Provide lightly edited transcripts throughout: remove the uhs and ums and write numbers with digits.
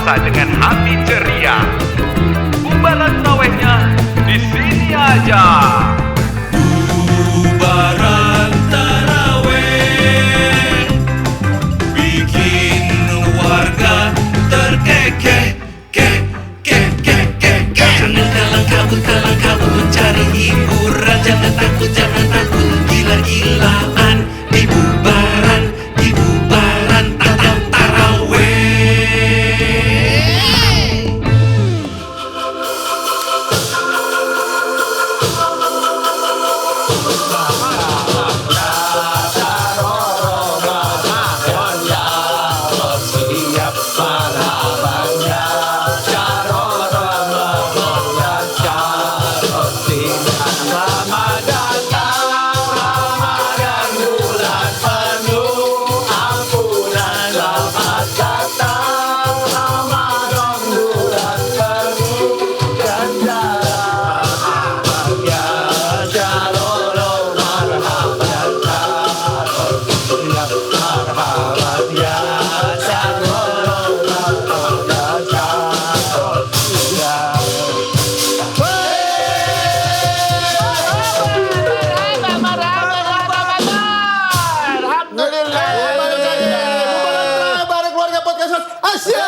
puasa dengan hati ceria. Bubaran tarawehnya di sini aja. Bubaran taraweh bikin warga terkekeh, Jangan kalang kabut cari hiburan. Jangan takut, gila-gilaan di bubaran taraweh. Bareng keluarga podcast Asyik.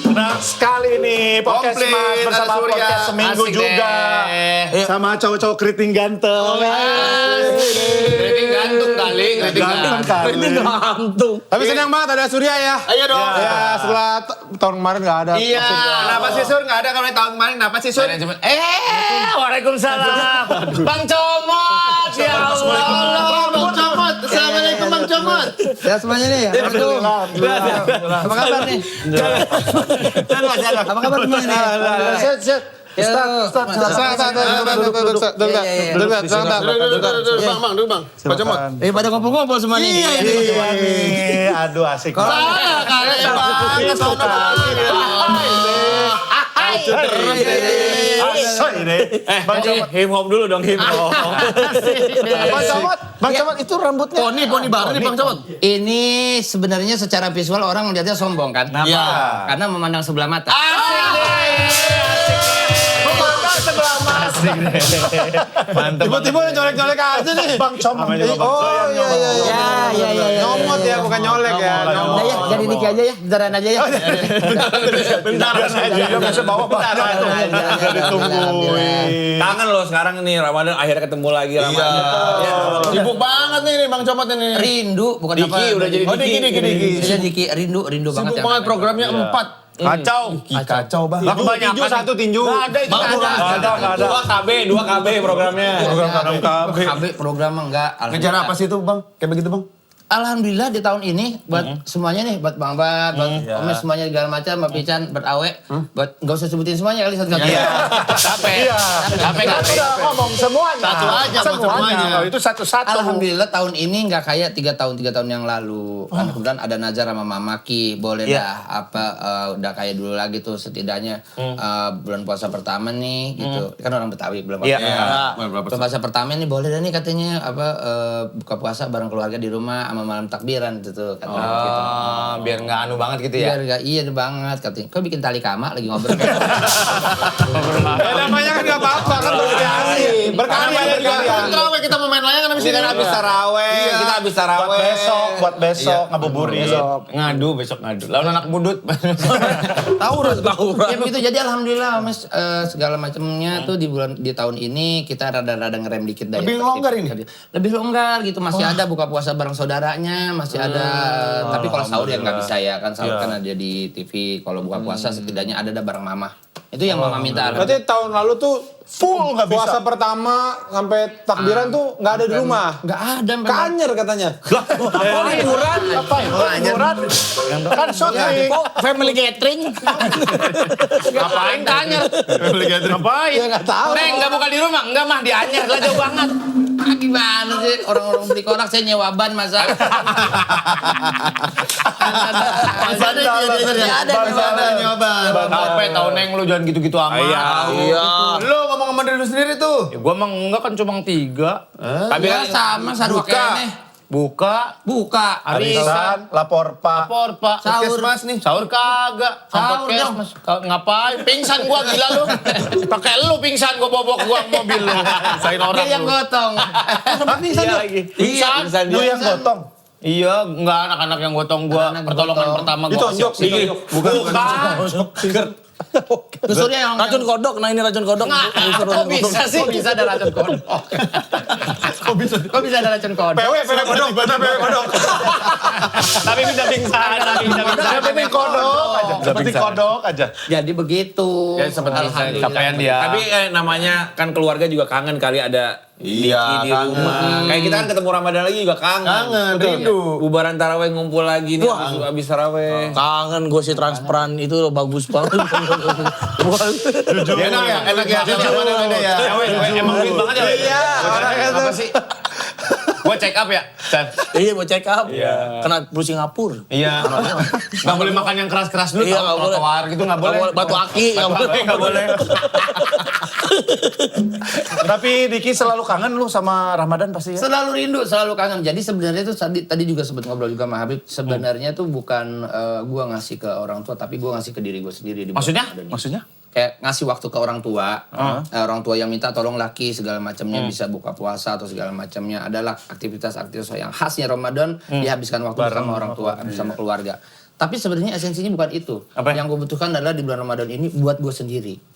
Senang sekali nih podcast Komplit, Mas bersama ada Surya. podcast seminggu Asik juga. deh. Sama cowok-cowok keriting ganteng. Keriting gantung kali, keriting Ganteng gantung. kali. Tapi senang banget ada Surya ya. Ayo dong. Ya, setelah tahun kemarin nggak ada. Iya. Kenapa sih Sur? Nggak ada kalau tahun kemarin. Kenapa sih Sur? Waalaikumsalam. Bang Comot, ya Allah. Bang Comot. Assalamualaikum Bang Comot. Ya semuanya nih. Apa kabar nih? Apa kabar semuanya nih? Set. Ustaz. Bang, dulu Bang. Bang Comot. Pada ngumpul-ngumpul semua nih. Aduh asik. Kalian banget Bang Comot. Hip hop dulu dong, hip hop. Bang Comot itu rambutnya. Poni baru nih Bang Comot. Ini sebenarnya secara visual orang melihatnya sombong kan? Iya. Karena memandang sebelah mata. Tiba-tiba nyolek-nyolek aja nih. Bang Comot. Oh iya. Nyomot ya, bukan nyolek ya. Nah ya, jadi Niki aja ya, bentaran aja ya. Bentaran aja. Dia bisa bawa barang. Ditungguin. Kangen loh sekarang nih Ramadan akhirnya ketemu lagi Ramadan. Sibuk banget nih Bang Comot ini. Rindu, bukan Diki, apa. udah jadi Oh, Diki. Iya, Diki, rindu banget Sibuk ya. banget programnya 4. Kacau. Kacau Bang. Lah kebanyakan. Tinju satu tinju. Nggak ada itu nggak ada. 2 KB programnya. KB program mah enggak. Ngejar apa sih itu Bang? Kayak begitu Bang? Alhamdulillah di tahun ini buat semuanya nih, buat Bang Bat, buat Omes semuanya segala macam, Mbak Pican, buat Awe, buat nggak usah sebutin semuanya kali satu-satu. Capek. Udah ngomong semuanya. Satu aja, semuanya. Kalau itu satu-satu. Alhamdulillah tahun ini nggak kayak 3 tahun yang lalu. Karena kemudian ada Nazar sama Mama Ki, boleh dah udah kayak dulu lagi tuh setidaknya bulan puasa pertama nih gitu. Kan orang Betawi bulan puasa. Bulan puasa pertama nih boleh dah nih katanya buka puasa bareng keluarga di rumah sama malam takbiran gitu kata gitu. Biar nggak anu banget gitu ya. Biar nggak iya banget katanya. Kok bikin tali kama lagi ngobrol. Ya namanya kan nggak apa-apa kan berkali. Terawih kita mau main layangan habis Ini ini. kan habis taraweh, kita habis taraweh. Buat besok ngabuburit. Ngadu besok ngadu. Lawan anak budut. Taurat. Ya begitu. Jadi alhamdulillah Mas segala macamnya tuh di tahun ini kita rada-rada ngerem dikit dah. Lebih longgar ini? Lebih longgar gitu. Masih ada buka puasa bareng saudaranya, masih ada. Tapi kalau sahur ya nggak bisa ya kan sahur kan ada di TV. Kalau buka puasa setidaknya ada dah bareng mama. Itu yang mama minta. Berarti tahun lalu tuh Full nggak bisa. puasa pertama sampai takbiran tuh nggak ada di rumah. Nggak ada. Kanyer katanya. Liburan. Liburan. Kan syuting. Family gathering. Ngapain tanya? Ngapain? Ya nggak tahu. Neng nggak buka di rumah? Enggak mah di Anyer lah jauh banget. Ah, gimana sih orang-orang beli korak saya nyewa ban masa. Ada nyoba. Capek tau Neng lu jangan gitu-gitu amat. Iya. Lu ngomong sama diri lu sendiri tuh. Ya, gua emang enggak kan cuma 3. Tapi Ya kan sama sarwa kene. Buka. Arisan, lapor Pak. Pak. Sahur. Puskesmas nih. Sahur kagak. Sahur dong. Ngapain? Pingsan gua gila lu. Pakai lu pingsan gua bawa ke gua mobil lu. Sain orang Dia yang lu. gotong. Iya lagi. Pingsan. Lu yang gotong. Iya, enggak anak-anak yang gotong gua. Anak-anak Pertolongan gotong. pertama gua. Ditonjok, ditonjok. Bukan. Susurnya yang Racun kodok, nah ini racun kodok. Kok bisa sih? Kok bisa ada racun kodok? Kok bisa ada racun kodok? PW kodok, PW kodok. Tapi bisa pingsan. Seperti kodok aja. Seperti kodok aja. Jadi begitu. Ya seperti Alhamdulillah. capaian dia. Tapi namanya kan keluarga juga kangen kali ada Iya, di kangen. rumah. Kayak kita kan ketemu Ramadan lagi juga kangen. Kangen, rindu. Bubaran taraweh ngumpul lagi nih habis taraweh. Kangen gue si transparan itu loh, bagus banget. Enak ya, enak ya. Ada ya. Emang duit banget ya. Iya. Apa sih? Gua check up ya, Chan. Iya mau check up. Kena flu Singapura. Iya. Nggak boleh makan yang keras-keras dulu. Iya, Tahu, nggak boleh. trotoar gitu nggak boleh. Batu aki nggak boleh. Nggak boleh. Tapi Diki selalu kangen lu sama Ramadan pasti ya? Selalu rindu, selalu kangen. Jadi sebenarnya itu tadi juga sempat ngobrol juga sama Habib. Sebenarnya tuh bukan gua ngasih ke orang tua, tapi gua ngasih ke diri gua sendiri. Di bulan Maksudnya? Ramadan ini. Maksudnya? Kayak ngasih waktu ke orang tua. Orang tua yang minta tolong laki segala macamnya bisa buka puasa atau segala macamnya. Adalah aktivitas-aktivitas yang khasnya Ramadan dihabiskan waktu sama orang tua, sama keluarga. Tapi sebenarnya esensinya bukan itu. Yang gue butuhkan adalah di bulan Ramadan ini buat gue sendiri.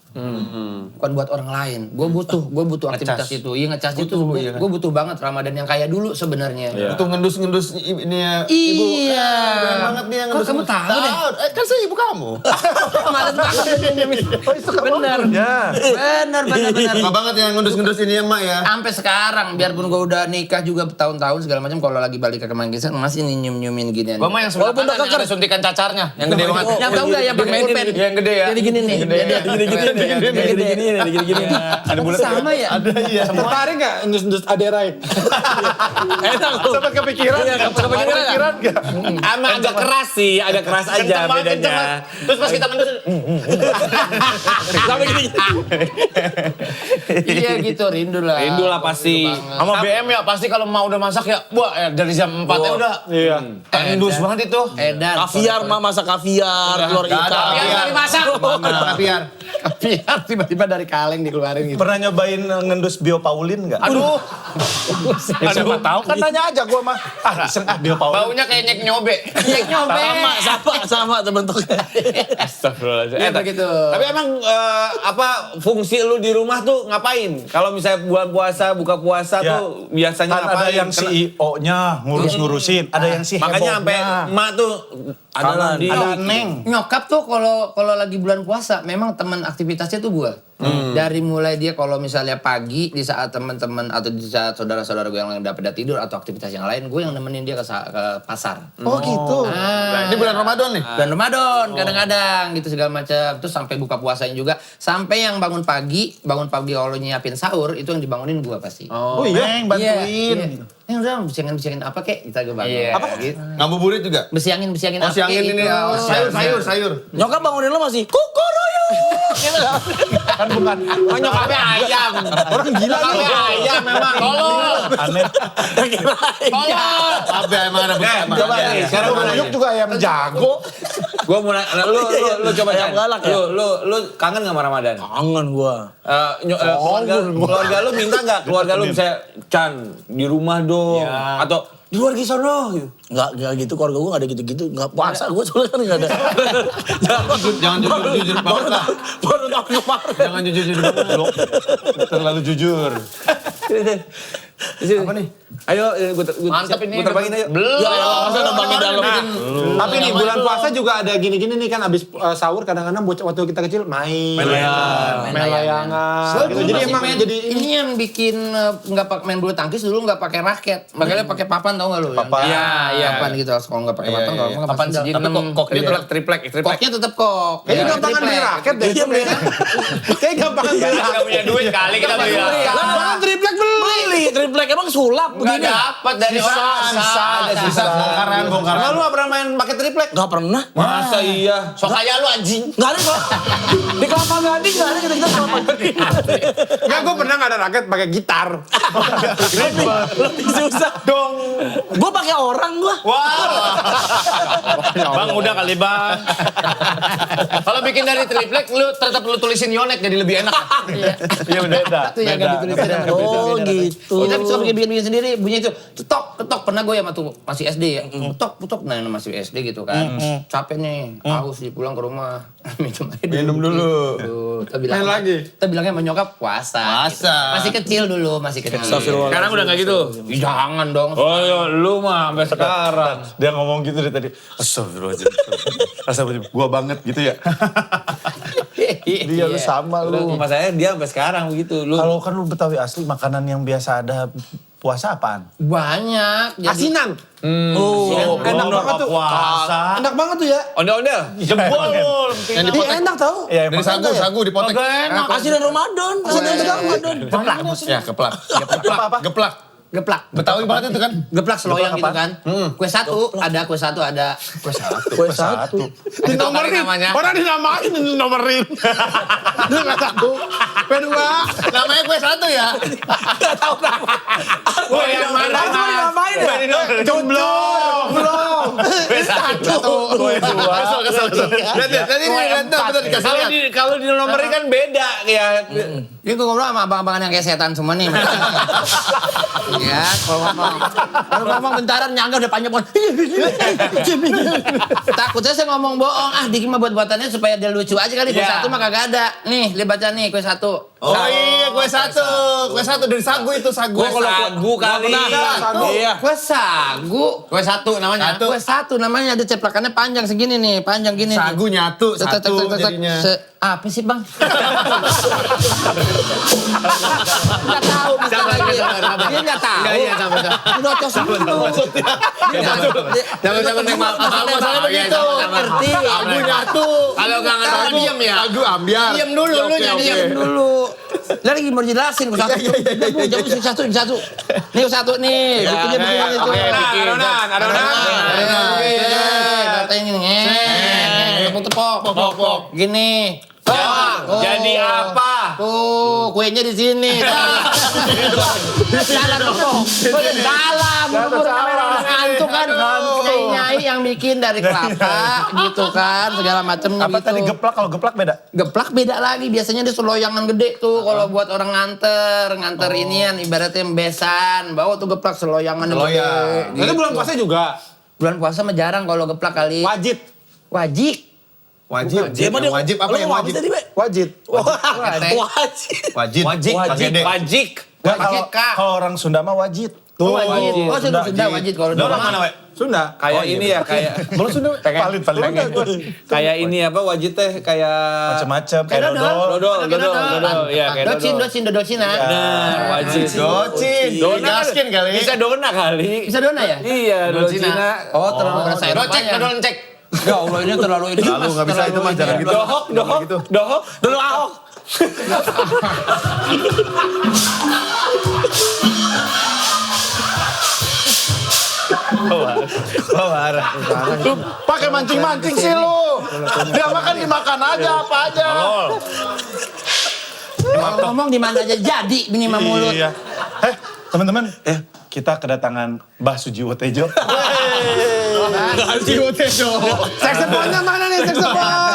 Bukan buat orang lain. Gue butuh aktivitas itu. Iya ngecas itu. Gue butuh banget Ramadan yang kayak dulu sebenarnya. Butuh ngendus-ngendus ini ya. Iya. Keren banget nih yang Kok ngendus. kamu tahu deh? Kan saya ibu kamu. Males banget. Bener. Bener. Suka banget yang ngendus-ngendus ini ya, Mak ya. Sampai sekarang, biarpun gue udah nikah juga tahun-tahun segala macam, kalau lagi balik ke Kemanggisan masih nyium-nyiumin ginian. Gua mah yang sebelah kanan yang ada suntikan cacarnya. Yang gede banget. Yang tahu nggak yang pakai pulpen? Yang gede ya. Jadi gini nih. Gini. Ada bulat. Sama ya? Ada iya. Tertarik nggak ndus-ndus aderai? Enak tuh. Sempat kepikiran? Kepikiran nggak? Emang agak keras sih, agak keras aja Kenceng banget, kenceng bedanya. banget. Terus pas kita ngendus. Sampai gini. Iya gitu, rindu lah. Rindu lah pasti. Sama BM ya pasti kalau mau udah masak ya, wah dari jam 4 ya udah. Iya. Ngendus banget itu. Edan. Kaviar, mak masak kaviar, telur Nggak ada. ikan. Biar nggak dimasak. Biar. Kaviar tiba-tiba dari kaleng dikeluarin gitu. Pernah nyobain ngendus Bio Paulin nggak? Aduh. Ya, siapa tahu kan tanya aja gua mah. Iseng Bio Paulin. Baunya kayak nyek nyobe. Sama bentuknya. Astagfirullahaladzim. Iya begitu. Tapi emang fungsi lu di rumah tuh ngapain? Kalau misalnya bulan puasa, buka puasa Ya. tuh biasanya Kan ngapain? ada yang CEO-nya ngurus-ngurusin, ada yang si Makanya sampai hebohnya. emak tuh adalah di Ada Neng. Nyokap tuh kalau lagi bulan puasa memang teman aktivitasnya tuh gue. Dari mulai dia kalau misalnya pagi di saat teman-teman atau di saat saudara-saudara gue yang udah tidur atau aktivitas yang lain, gue yang nemenin dia ke pasar. Oh gitu. Nah, ini bulan Ramadan nih. Bulan Ramadan kadang-kadang gitu segala macam. Terus sampai buka puasanya juga. Sampai yang bangun pagi kalau nyiapin sahur itu yang dibangunin gue pasti. Oh iya, Neng bantuin. Iya. Udah bisiangin apa kek? Kita gue bangun. Iya. Apa? Gitu. Ngabuburit juga. Bisiangin Oh, apa siangin kek ini gitu. sayur. Nyokap bangunin lo masih kukuroyo. Gitu kan? Kan bukan. Oh, nyokapnya ayam. Orang gila nih. Nyokapnya ayam memang. Tolol. Aneh. Tolol. Apa emang ada bekas? coba nih, sekarang Kalau mana Yuk juga ayam jago. Gua mau nanya, lu coba Ayam Chan. galak ya? Lu kangen nggak sama Ramadan? Kangen gua. Keluarga lu minta nggak? Keluarga lu misalnya Chan di rumah dong, atau di luar gisono gitu. Enggak gitu, keluarga gua enggak ada gitu-gitu. Enggak puasa gua soalnya kan enggak ada. Jangan jujur banget lah. Baru tahun kemarin. Jangan jujur banget. Terlalu jujur. Apa nih? Ayo, Mantap ini. Gua terbangin ayo. Belum. Ya elah, masa nembangin dalam. Tapi nih bulan puasa juga ada gini-gini nih kan abis sahur kadang-kadang waktu kita kecil main layangan. Gitu. Jadi emang jadi ini yang bikin nggak main bulu tangkis dulu nggak pakai raket, makanya pakai papan tau nggak lu? Papan. Iya. Papan gitu. Kalau nggak pakai papan, kalau nggak Papan pasti segini. dalam. Tapi koknya tetap triplek. Koknya tetap kok. Kayaknya gampangan beli raket deh. Kayaknya gampangan beli raket. Kita punya duit kali kita beli. Lah triplek beli. Triplek emang sulap Enggak begini. dapat dari orang. Ada sisa. Bongkaran. Emang lu nggak pernah main pakai triplek? Enggak pernah. Masa iya? Sok kaya lu anjing. Enggak ada kok. Di Kelapa Gading enggak ada kita kelapa. Enggak, gue pernah nggak ada raket pakai gitar. Lebih susah dong. Gue pakai orang gue. Bang udah kali bang. Kalau bikin dari triplek, lu tulisin Yonek jadi lebih enak. Iya beda. Itu yang gak ditulisin. Oh gitu. Kita suka bikin sendiri, bunyi itu ketok. Pernah gue ya masih SD ya. Ketok. Nah masih SD gitu kan. Capek nih, haus pulang ke rumah. Minum dulu. Kita bilangnya sama nyokap puasa. Masih kecil dulu, masih kecil. Sekarang udah nggak gitu. Ih, jangan dong. Oh iya, lu mah sampai sekarang. Dia ngomong gitu dari tadi. Astagfirullahaladzim. Gua banget gitu ya. Dia lu sama lu. Masalahnya dia sampai sekarang begitu. Lu Kalau kan lu Betawi asli, makanan yang biasa ada puasa apaan? Banyak. Asinan. Enak banget tuh. Puasa. Enak banget tuh ya. ondel-ondel. Jebol. Iya enak tau. Ya, Dari sagu dipotek. Asinan Ramadan. Asinan Ramadan. Geplak. Geplak. Betawi banget itu kan. Geplak seloyang gitu kan. Kue satu ada. Kue satu. Dinomorin. Orang dinomorin. Dia nggak satu. Kue dua. Namanya kue satu ya. Gak tau nama. Kue yang mana? Namain ya? Belum. Kue satu. Kue dua. Kesel. Lihat betul dikasih lihat. Kalau di nomorin kan beda ya. Ini gue ngobrol sama abang-abangan yang kayak setan semua nih. Ya, kalau ngomong bentaran nyangga udah panjang banget. Takutnya saya ngomong bohong. Dikit mah buat-buatannya supaya dia lucu aja kali. Kue satu mah kagak ada. Nih, lihat baca nih kue satu. Oh iya, kue satu. Kue satu dari sagu itu sagu. Kue sagu kali. Iya. Kue sagu. Kue satu namanya. Kue satu namanya ada ceplakannya panjang segini nih, panjang gini. Sagu nyatu satu jadinya. Apa sih bang? Nggak tahu. Dia nggak tahu. Iya, sama. Udah cos dulu. Jangan Masalahnya begitu. Ngerti. Sagu nyatu. Kalau nggak ngerti diam ya. Sagu ambiar. Diam dulu, lu diam dulu. Lagi mau jelasin kue satu. Jangan satu. Nih kue satu nih. Bikinnya begini tuh. Adonan. Tepuk-tepuk. Gini. Jadi apa? Tuh, kuenya di sini. Salah dong. Salah, buru-buru kamera ngantuk kan. Nyai yang bikin dari kelapa gitu kan, segala macamnya Apa gitu. tadi geplak? Kalau geplak beda? Geplak beda lagi, biasanya dia seloyangan gede tuh kalau buat orang nganter inian ibaratnya besan, bawa tuh geplak seloyangan gede. Itu bulan puasa juga. Bulan puasa mah jarang kalau geplak kali. Wajib. Wajib. Wajib apa yang wajib? Tadi, Be? Wajib. Wajib. Wajik. Kalau orang Sunda mah wajid. Tuh, wajib. Oh, Sunda wajib kalau Orang Sunda. mana, we? Sunda. Kayak ini ya, kayak Belum Sunda. Palit. kayak ini apa wajib teh kayak Macam-macam kayak Kayak dodol. dodol. Iya, kayak Dodol Cina. Nah, wajib. Docin. Gaskin kali. Bisa dona kali. Bisa dona ya? Iya, dodol Cina. Oh, terlalu berasa Docek, Eropanya. dodol cek. Ya Allah, ini terlalu ini. Lalu nggak bisa itu mah jangan gitu. Dohok. Dulu Ahok. Pakai mancing-mancing sih lu. Dia makan dimakan aja apa aja. Ngomong di mana aja jadi ini mah mulut. Iya. Teman-teman, kita kedatangan Mbah Sujiwo Tejo. Sujiwo Tejo. Saksofonnya mana nih saksofon?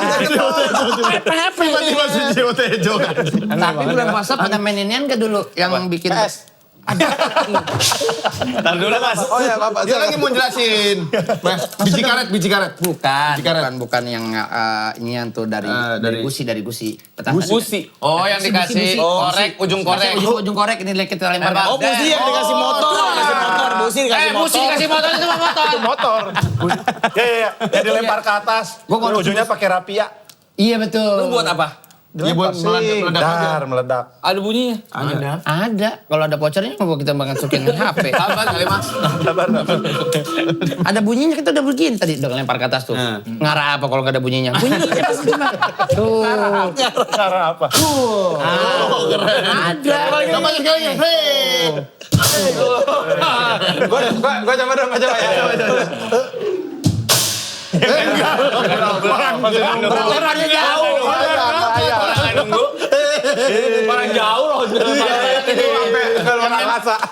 Tiba-tiba Sujiwo Tejo. Tapi bulan puasa pada main inian ke dulu yang bikin Ntar dulu Mas. Oh ya Bapak, dia lagi mau jelasin. Mas, biji karet. bukan yang inian tuh dari gusi. Gusi. Oh, yang dikasih korek, ujung korek. Ujung korek ini kita lempar. Oh, Busi yang dikasih motor. Busi dikasih motor. Busi dikasih motor itu mah motor. Itu motor. Ya. Yang dilempar ke atas. Gua Ujungnya pakai rapia. Iya betul. Lu buat apa? Dia buat meledak. Ada bunyinya? Ada. Kalau ada bocornya mau kita masukin HP. Sabar kali Mas. Ada bunyinya kita udah begini tadi udah lempar ke atas tuh. Ngarah apa kalau nggak ada bunyinya? Bunyinya pasti cuma tuh. Cara apa? Ada. Coba sekali. Gua coba dong, ya. Lemparnya jauh. Orang nunggu. Parah jauh loh.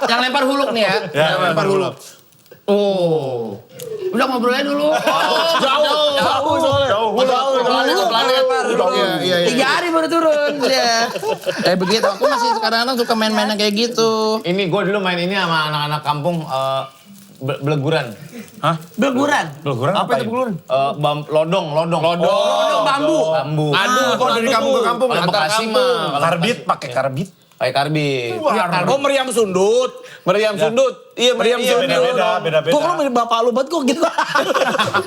Yang lempar huluk nih ya. Lempar huluk. Oh. Udah ngobrolnya dulu. Jauh soalnya. Iya. 3 hari baru turun dia. Kayak begitu. Aku masih sekarang suka main-mainan kayak gitu. Ini gue dulu main ini sama anak-anak kampung beleguran. Beleguran. Beleguran Apa itu beleguran? Lodong. Lodong bambu. Aduh, kok dari kampung ke kampung? Kalau Bekasi mah. Karbit, pakai karbit. Kayak karbit. Oh meriam sundut. Meriam sundut. Iya, meriam sundut. Beda-beda. Kok lu mirip bapak lu banget kok gitu.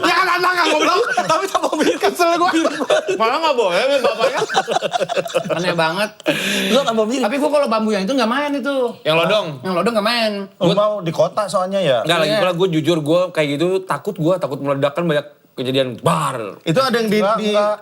Ya kan anak gak ngobrol. Tapi tak mau bikin kesel gue. Malah nggak boleh nih bapaknya. Aneh banget. Gue tambah mirip. Tapi gua kalau bambu yang itu nggak main itu. Yang lodong. Yang lodong nggak main. Lu mau di kota soalnya ya. Enggak lagi pula gue jujur gue kayak gitu takut meledak kan banyak kejadian bar. Itu ada yang di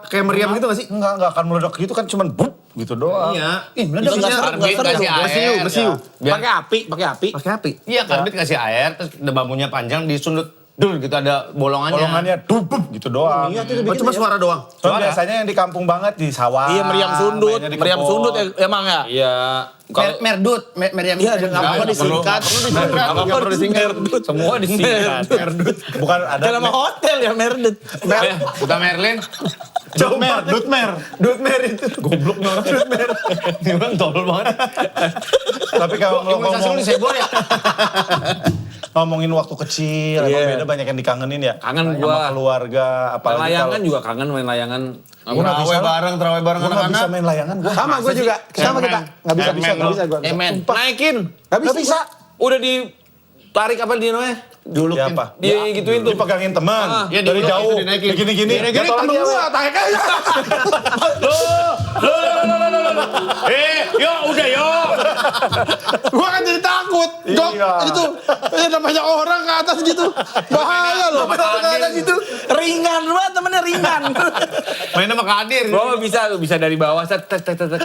kayak meriam gitu nggak sih? Enggak akan meledak gitu kan cuman bup gitu doang. Iya. Meledak Itu nggak seru, Karbit nggak kasih seru. air. Bersiu. Pakai api. Pakai api. Iya, karbit kasih air, terus ada bambunya panjang disundut dul gitu ada bolongannya. Bolongannya dubup gitu doang. Iya, itu cuma suara doang. Soalnya biasanya yang di kampung banget di sawah. Iya meriam sundut. mainnya di Meriam kebun. sundut emang ya. Iya. Kalau Merdut. Meriam. Iya ada apa disingkat. apa perlu disingkat? Semua disingkat. Bukan ada Ada nama hotel ya Merdut. Bukan Merlin. Dutmer itu. Goblok orang Dutmer. Gimana tolol banget. Tapi kalau Imunisasi lu disebor ya? ngomongin waktu kecil, emang beda banyak yang dikangenin ya. Kangen Sama gua. keluarga, apalagi Layangan kalau juga kangen main layangan. Gua nggak bisa Terawih bareng Gua nggak bisa anak-anak. main layangan. Gua Sama gue juga. Sama kita. Nggak bisa gue. Emen. Naikin. Nggak bisa. Udah ditarik apa dia namanya? Ya apa? Dia gituin tuh. Dipegangin teman. Iya, dari dulu jauh. itu dinaikin. Gini-gini. Gini-gini Jatuh temen lagi gua, ya. tarik aja. Yo, udah yo. Gue kan jadi takut. Jok, Iya. itu namanya orang ke atas gitu. Bahaya loh. Ke atas itu. Ringan banget temennya ringan. Main sama Kadir. Bro bisa dari bawah tek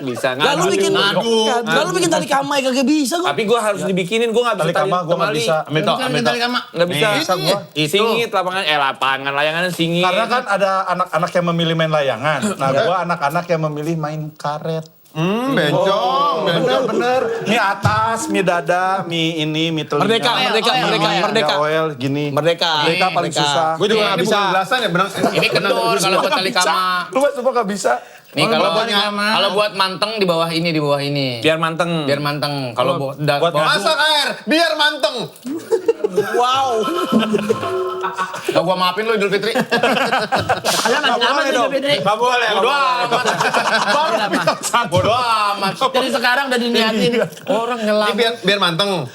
bisa. Lalu bikin lalu bikin tali kamai kagak bisa gue. Tapi gue harus dibikinin, gue nggak bisa Tali kama gua nggak bisa. Ambil tali kama. Nggak bisa. Bisa gua. Singit lapangan layangan singit. Karena kan ada anak-anak yang memilih main layangan. Nah, gua anak-anak yang memilih main karet. Bencong. Bener. Mie atas, mie dada, mie ini, mie telinga. Merdeka. Oil, gini. Merdeka. Merdeka paling susah. Gue juga nggak bisa. Belasan ya benang. Ini kendor kalau buat tali kama. Lu mah gak bisa. Nih Oh, kalau buat manteng di bawah ini. Biar manteng. Biar manteng. Kalau buat masak air biar manteng. Wow. Gak gua maafin lu Idul Fitri. Kalian masih aman tuh Fitri. Gak boleh. Bodo amat. Bodo amat. Dari sekarang udah diniatin. Orang nyelam. Ini biar manteng.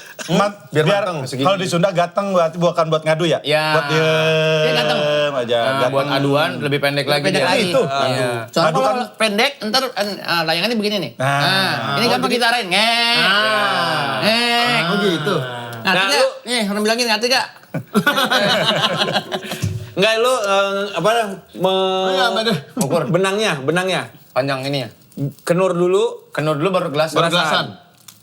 Biar mateng, segini. kalau di Sunda gateng berarti bukan buat ngadu ya? Ya. Buat diem gateng. aja. Nah, Gateng. buat aduan lebih pendek lagi. Pendek dia. lagi. Itu. Iya. Soalnya Aduh, kalau kan- pendek, ntar layangannya begini nih. Ini gampang kita arahin. Ngek. Ngek. Oh gitu. Ngerti Nah, gak? Nih, orang bilangin ngerti gak? Enggak lu Ukur. benangnya. Panjang ini ya. Kenur dulu, Kenur dulu baru gelasan.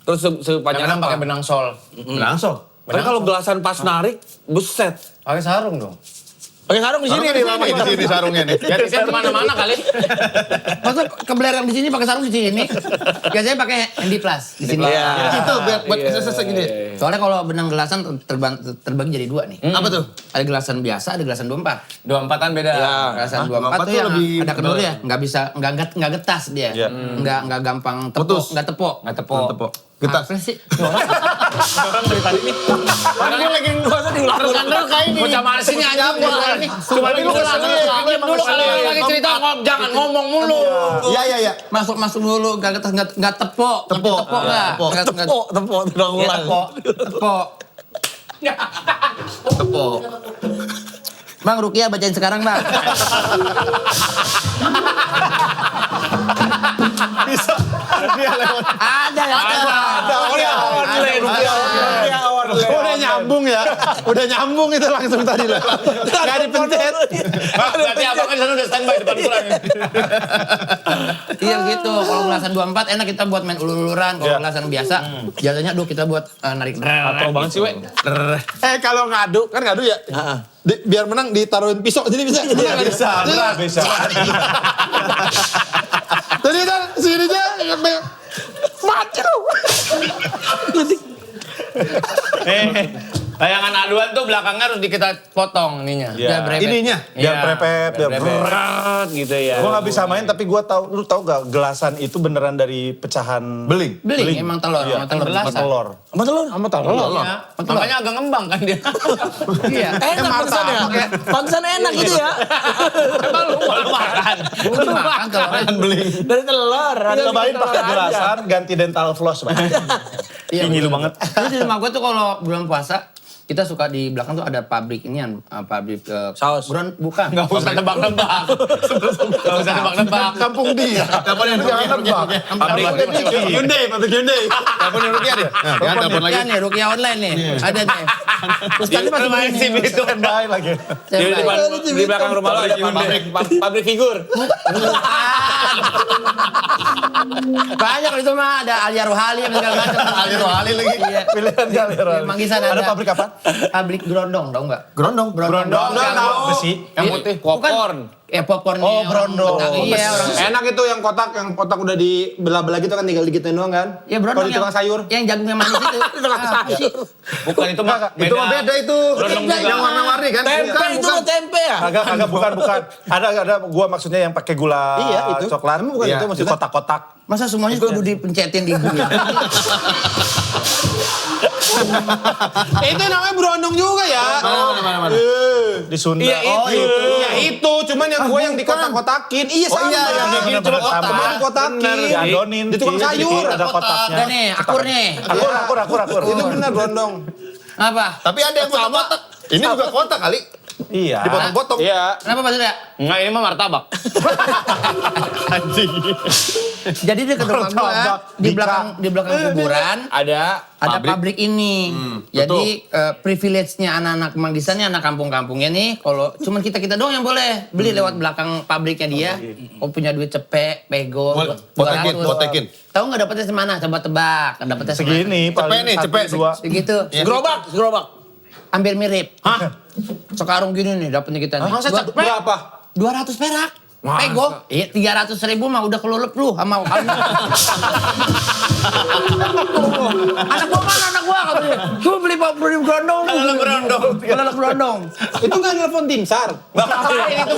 terus sepanjang Jangan apa? pakai benang sol. Benang sol. Kan kalau gelasan pas narik, buset. Pakai sarung dong. Pakai sarung di sini nih lama Di sini sarungnya nih. Ya di kemana-mana kali. Masa kebelerang di sini pakai sarung di sini? Biasanya pakai handy plus di sini. Itu biar buat sesek gini. Soalnya kalau benang gelasan terbagi jadi dua nih. Apa tuh? Ada gelasan biasa, ada gelasan 24. 24-an beda. Gelasan 24 24 tuh tuh yang lebih ada kenur ya, nggak bisa, nggak getas dia. Iya. Nggak gampang tepok, Putus. nggak tepok. Nggak tepok. Getas. Apa sih? Orang dari tadi nih. Gue lagi ngerasa diulang dulu kayak ini. Bocah mana sih anjing gua ini. Cuma lu dulu kalau lagi cerita jangan ngomong mulu. Iya. Masuk dulu, nggak getas, nggak tepok. Tepok. Tepok nggak? Tepok, udah ulang. Tepok. Tepok. Bang Rukia bacain sekarang bang. Bisa. Dia lewat. Ada. Udah nyambung ya. Udah nyambung itu langsung tadi lah. Gak dipencet. Berarti abang kan sana udah standby depan kurang. Iya gitu. Kalau gelasan 24 enak kita buat main ulur-uluran. Kalau gelasan biasa, biasanya kita buat narik. Atau banget sih, we. Kalau ngadu, kan ngadu ya. Biar menang ditaruhin pisau jadi bisa. Bisa. Tadi kan sininya Mati lu. Layangan aduan tuh belakangnya harus kita potong ininya. Iya. Biar brepet. Ininya. Biar prepet, biar berat gitu ya. Gue gak bisa main tapi gue tahu, lu tahu gak gelasan itu beneran dari pecahan Beling. Beling, emang telur, Iya, sama telur sama biasa. telur. Sama telur. Iya. Makanya agak ngembang kan dia. Iya. Enak pantesan ya. Pantesan enak gitu ya. Emang lu malu makan. Lu makan telurnya. Dari telur. Cobain pakai gelasan, ganti dental floss, Bang. Iya, Tinggi lu betul. banget. Jadi di rumah gue tuh kalau bulan puasa, kita suka di belakang tuh ada pabrik inian, pabrik Saus. bukan. Gak usah nebak-nebak. Gak usah nebak-nebak. Kampung dia. Telepon yang Rukia. Pabrik Hyundai. Telepon yang Rukia dia. Jangan telepon lagi. Rukia nih, Rukia online nih. Ada nih. Terus tadi masih main SIM itu. Standby lagi. Di belakang rumah lo ada pabrik figur. Banyak itu mah, ada Alia Rohali yang segala macam. Alia Rohali lagi. Iya. Pilihan kali. Di Manggisan ada. Ada pabrik apa? Pabrik Grondong, tau nggak? Grondong. Grondong. Besi. Yang putih popcorn. Popcorn. Oh, Grondong. Iya, orang. Enak itu yang kotak udah dibelah-belah gitu kan tinggal digitain doang kan? Ya Kalau Grondong di tukang sayur. Yang jagungnya manis itu. Apa sih? Bukan itu mah Itu mah beda itu. Grondong juga. Yang warna-warni kan? Tempe Bukan, itu bukan. tempe ya. Agak bukan. Ada gua maksudnya yang pakai gula Iya, itu. coklat. Emang bukan Iya, itu di maksudnya? kotak-kotak. Masa semuanya kudu dipencetin di gue? Itu namanya berondong juga ya. Mana. Di Sunda. Iya itu. Iya itu, cuman yang gue yang dikotak-kotakin. Iya sama. iya, yang kayak gini cuma kotak. Cuma dikotakin. Diadonin. Di tukang sayur. Ada kotaknya. Udah nih, akur nih. Akur. Itu benar berondong. Apa? Tapi ada yang kotak-kotak. Ini juga kotak kali. Iya. Dipotong-potong. Iya. Kenapa Pak Surya? Enggak, ini mah martabak. Jadi di rumah gua di belakang kuburan Ada pabrik ini. Jadi privilege-nya anak-anak Manggisan nih, anak kampung-kampungnya nih, kalau cuman kita doang yang boleh beli lewat belakang pabriknya dia. Oh punya duit cepek, pego, Botekin. Tahu nggak dapetnya semana? Coba tebak. Dapetnya semana? Segini paling nih, cepet. 1, 2. Segitu. Gerobak. Hampir mirip. Sekarung gini nih dapetnya kita nih. Masa cepet? Berapa? 200 perak. Pego. Iya 300.000 mah udah kelulup lu sama kamu. Anak gua katanya. Coba beli berondong. Berondong. Itu nggak nelfon tim SAR. itu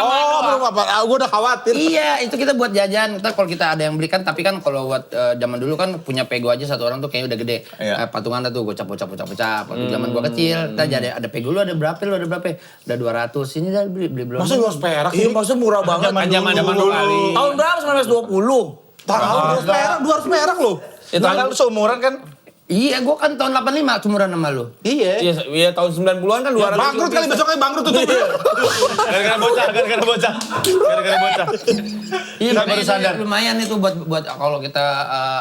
Oh, gue udah khawatir. Iya, itu kita buat jajan. Kita kalau kita ada yang beli kan, tapi kan kalau buat zaman dulu kan punya pego aja satu orang tuh kayaknya udah gede. Patungan tuh gocap. Waktu zaman gua kecil, kita jadi ada pego lu ada berapa? Udah 200. Ini dah beli berondong. Masa 200 perak Iya, sih? maksudnya murah banget. Zaman dulu kali. Tahun berapa? 1920. Tahu 200 perak loh. Itu kan lu seumuran kan? Iya, gua kan tahun 85 cumuran sama lu. Iya. Iya tahun 90-an kan 200. Bangkrut kali besoknya bangkrut tutup. Gara-gara bocah. Iya, Saya makanya baru itu sadar. lumayan itu buat kalau kita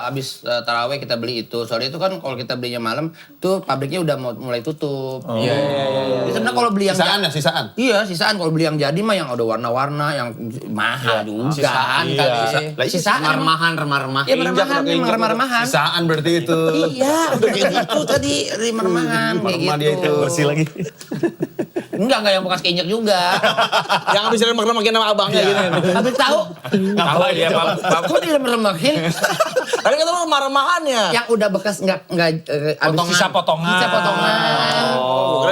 habis taraweh kita beli itu. Soalnya itu kan kalau kita belinya malam tuh pabriknya udah mulai tutup. Iya. Sebenarnya kalau beli yang Sisaan. Iya, sisaan. Kalau beli yang jadi mah yang ada warna-warna yang mahal juga. Sisaan, Kali. Sisaan. Remah-remah. Iya, remah-remahan. Sisaan berarti itu. Iya, udah kayak gitu tadi remah-remahan kayak Remah dia gitu. itu. Bersih lagi. Enggak yang bekas keinjek juga. Yang habis remak-remakin sama abangnya gini. Habis tahu? Tahu dia Pak. Kok diremah-remahin? Tadi kata lu remah-remahannya. Yang udah bekas enggak habis Sisa potongan. Sisa potongan.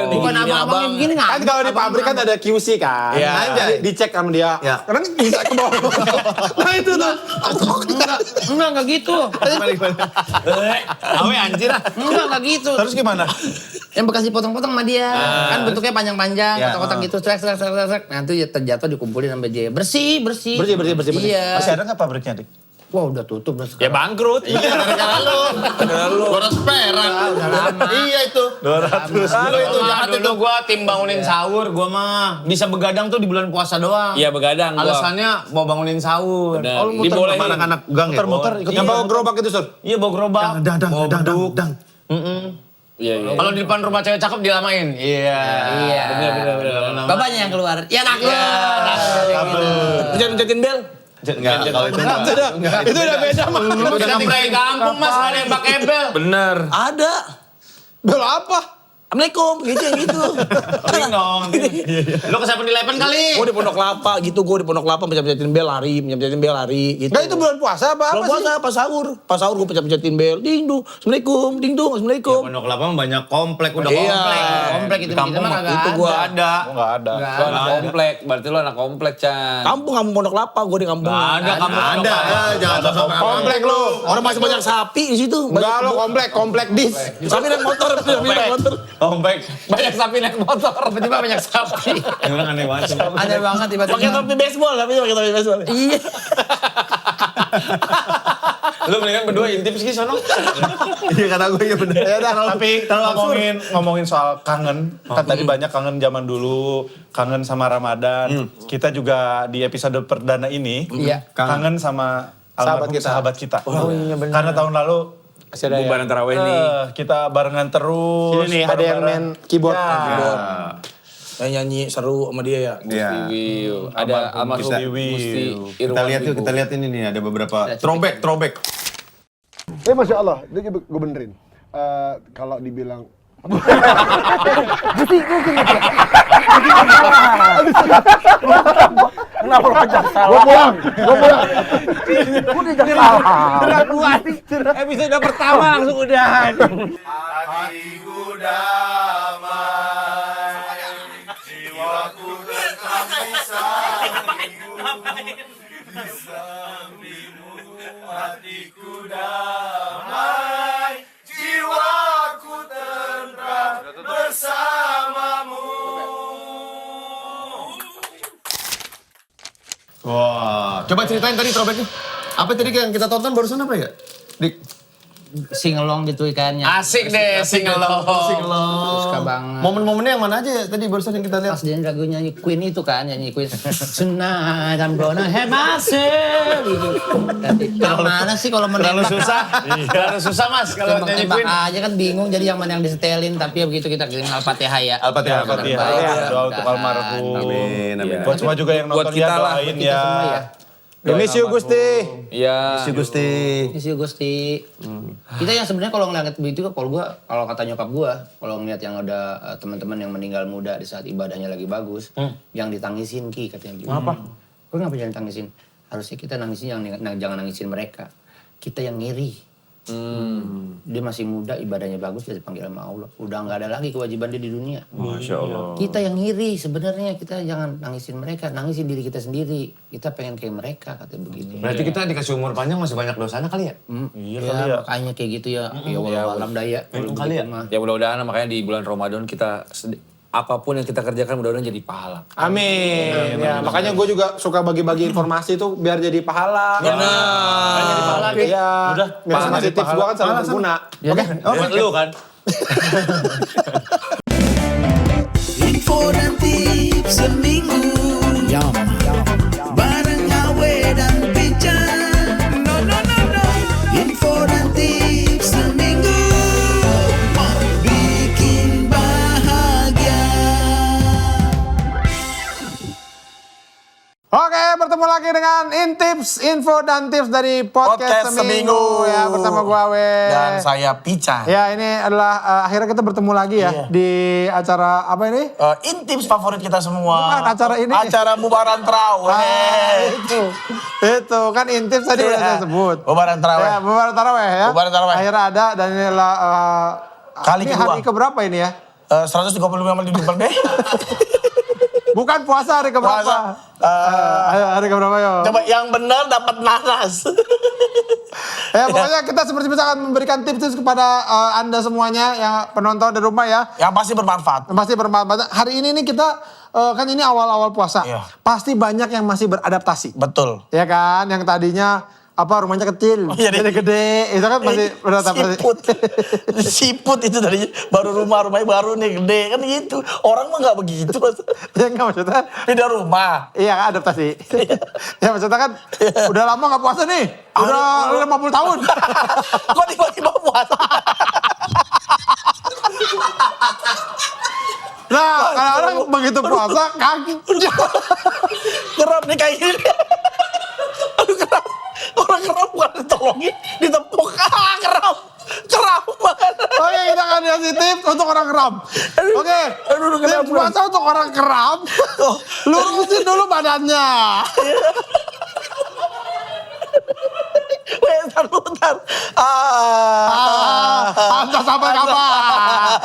Bukan abang-abang yang begini Kan kalau di pabrik kan ada QC kan. Iya. Nah, dicek sama dia. Karena bisa ke bawah. Nah itu tuh. Enggak gitu. Awe anjir ah. Enggak gitu. Terus gimana? Yang bekas dipotong-potong sama dia. Kan bentuknya panjang-panjang, kotak-kotak gitu, strek. Nah itu terjatuh dikumpulin sampai dia. Bersih. Bersih. Iya. Masih ada nggak pabriknya, Dik? Wah udah tutup udah Ya bangkrut. Iya, Gara-gara lu. 200 perak. udah lama. Iya itu. 200. Dulu itu jahat itu. Dulu gua tim bangunin sahur gua mah. Bisa begadang tuh di bulan puasa doang. Iya begadang gua. Alasannya mau bangunin sahur. Oh, lu muter Dibolehin. sama Anak-anak gang ya. Muter-muter ikut Yang bawa gerobak itu, Sur. Iya bawa gerobak. Bawa beduk. Dang. Iya. Kalau di depan rumah cewek cakep dilamain. Iya. Iya. Bener. Bapaknya yang keluar. Ya nak lu. Pencet-pencetin bel. Enggak, kalau itu Itu udah beda mah. Udah tinggal di kampung mas, ada yang pakai bel. Bener. Ada. Bel apa? Assalamualaikum, gitu. Ring dong. Lu ke 7-Eleven kali. Gue di Pondok Kelapa gitu, pencet-pencetin bel lari gitu. Enggak itu bulan puasa apa Bulan sih? puasa pas sahur gue pencet-pencetin bel. Ding dong, Assalamualaikum. Pondok Kelapa mah banyak komplek, udah Iya. Komplek itu kita mah kagak itu gua ada. Enggak ada. Lu anak komplek, berarti lu anak komplek, Chan. Kampung Pondok Kelapa, gue di kampung. Nggak ada, kamu Ada, jangan sampai Komplek lu. Orang masih banyak sapi di situ. Enggak lo komplek dis. Sapi naik motor, komplek. Banyak sapi naik motor. Tiba-tiba banyak sapi. Orang aneh banget. Aneh banget tiba-tiba. pakai topi baseball, Iya. Lu mendingan berdua intip sih sono. Iya kata gue ya bener. Ya udah, Tapi kalau ngomongin soal kangen, kan tadi banyak kangen zaman dulu, kangen sama Ramadan. Kita juga di episode perdana ini Iya. kangen sama almarhum sahabat kita. Oh iya bener. Karena tahun lalu Bubaran tarawih nih. kita barengan terus. Sini nih ada yang main keyboard. Ya. Yang nyanyi seru sama dia ya. Wiu. Ada almarhum Gusti Irwan. Kita lihat ini nih ada beberapa Throwback. Masya Allah, itu gue benerin. Kalau dibilang Kenapa lo ajak salah? Gue pulang. Gue diajak salah. Episode pertama langsung udahan. Wah, coba ceritain tadi throwbacknya. Apa tadi yang kita tonton barusan apa ya? Dik. Singelong gitu ikannya. Asik deh singelong. Suka banget. Momen-momennya yang mana aja ya tadi barusan yang kita lihat? Pas dia lagu nyanyi Queen itu kan, nyanyi Queen. Tonight I'm gonna have myself. Tapi yang mana sih kalau menembak? Terlalu susah mas kalau nyanyi Tembak Queen. aja kan bingung jadi yang mana yang disetelin. Tapi ya begitu kita kirim Al-Fatihah ya. Al-Fatihah. Doa untuk almarhum. Amin. Buat semua juga yang nonton ya, doain Kita semua ya. ya. Miss you Gusti. Iya. Isi Gusti. Kita yang sebenarnya kalau ngeliat begitu, kalau kata nyokap gua, kalau ngeliat yang ada teman-teman yang meninggal muda di saat ibadahnya lagi bagus, yang ditangisin katanya gitu. Kenapa? Kok ngapa jangan tangisin? Harusnya kita nangisin jangan nangisin mereka. Kita yang ngiri. Dia masih muda, ibadahnya bagus, dia dipanggil sama Allah. Udah nggak ada lagi kewajiban dia di dunia. Masya Allah. Kita yang ngiri sebenarnya, kita jangan nangisin mereka, nangisin diri kita sendiri. Kita pengen kayak mereka, katanya begitu. Berarti kita dikasih umur panjang masih banyak dosanya kali ya? Iya Ya, kali ya. makanya kayak gitu ya. Ya Allah alam daya. Kalau Kali ya? begitu mah. Ya mudah-mudahan makanya di bulan Ramadan kita apapun yang kita kerjakan mudah-mudahan jadi pahala. Amin. Ya, makanya gue juga suka bagi-bagi informasi itu biar jadi pahala. Benar. Iya. Udah, Informasi tips gue kan selalu berguna. Oke. Lu kan? Info dan tips seminggu bareng Awe dan Pican. No. Info dan tips seminggu bikin bahagia. Oke, bertemu lagi dengan Intips, info dan tips dari podcast seminggu ya bersama gue Awe. Dan saya Pican. Ya, ini adalah akhirnya kita bertemu lagi ya di acara apa ini? Intips favorit kita semua. Bukan, acara ini. Acara Bubaran Tarawih. Itu kan Intips tadi udah saya sebut. Bubaran Tarawih. Ya, Bubaran Tarawih ya. Bubaran Tarawih. Akhirnya ada dan inilah Kali ini kedua. hari keberapa ini ya? 135 deh. Bukan puasa hari keberapa? Hari keberapa ya? Coba yang benar dapat nanas. Ya pokoknya kita seperti biasa akan memberikan tips kepada Anda semuanya yang penonton di rumah ya. Yang pasti bermanfaat. Pasti bermanfaat. Hari ini nih kita kan ini awal-awal puasa. Iya. Pasti banyak yang masih beradaptasi. Betul. Ya kan, yang tadinya rumahnya kecil, iya, jadi gede, itu kan masih beradaptasi. Siput itu dari baru rumahnya baru nih gede kan gitu. Orang mah nggak begitu. Ya enggak maksudnya. Pindah rumah. Iya kan adaptasi. Ya maksudnya kan udah lama nggak puasa nih. Udah 50 tahun. Kok tiba-tiba puasa? Nah, kalau orang begitu puasa kaki. Kerap nih kayak gini. Aduh kerap. Orang kerap bukan ditolongin, ditepuk. Kerap. Kerap banget. Oke, kita akan kasih tips untuk orang kram. Oke. Tips puasa untuk orang kram. Lurusin dulu badannya. Bentar. Anda sampai kapan?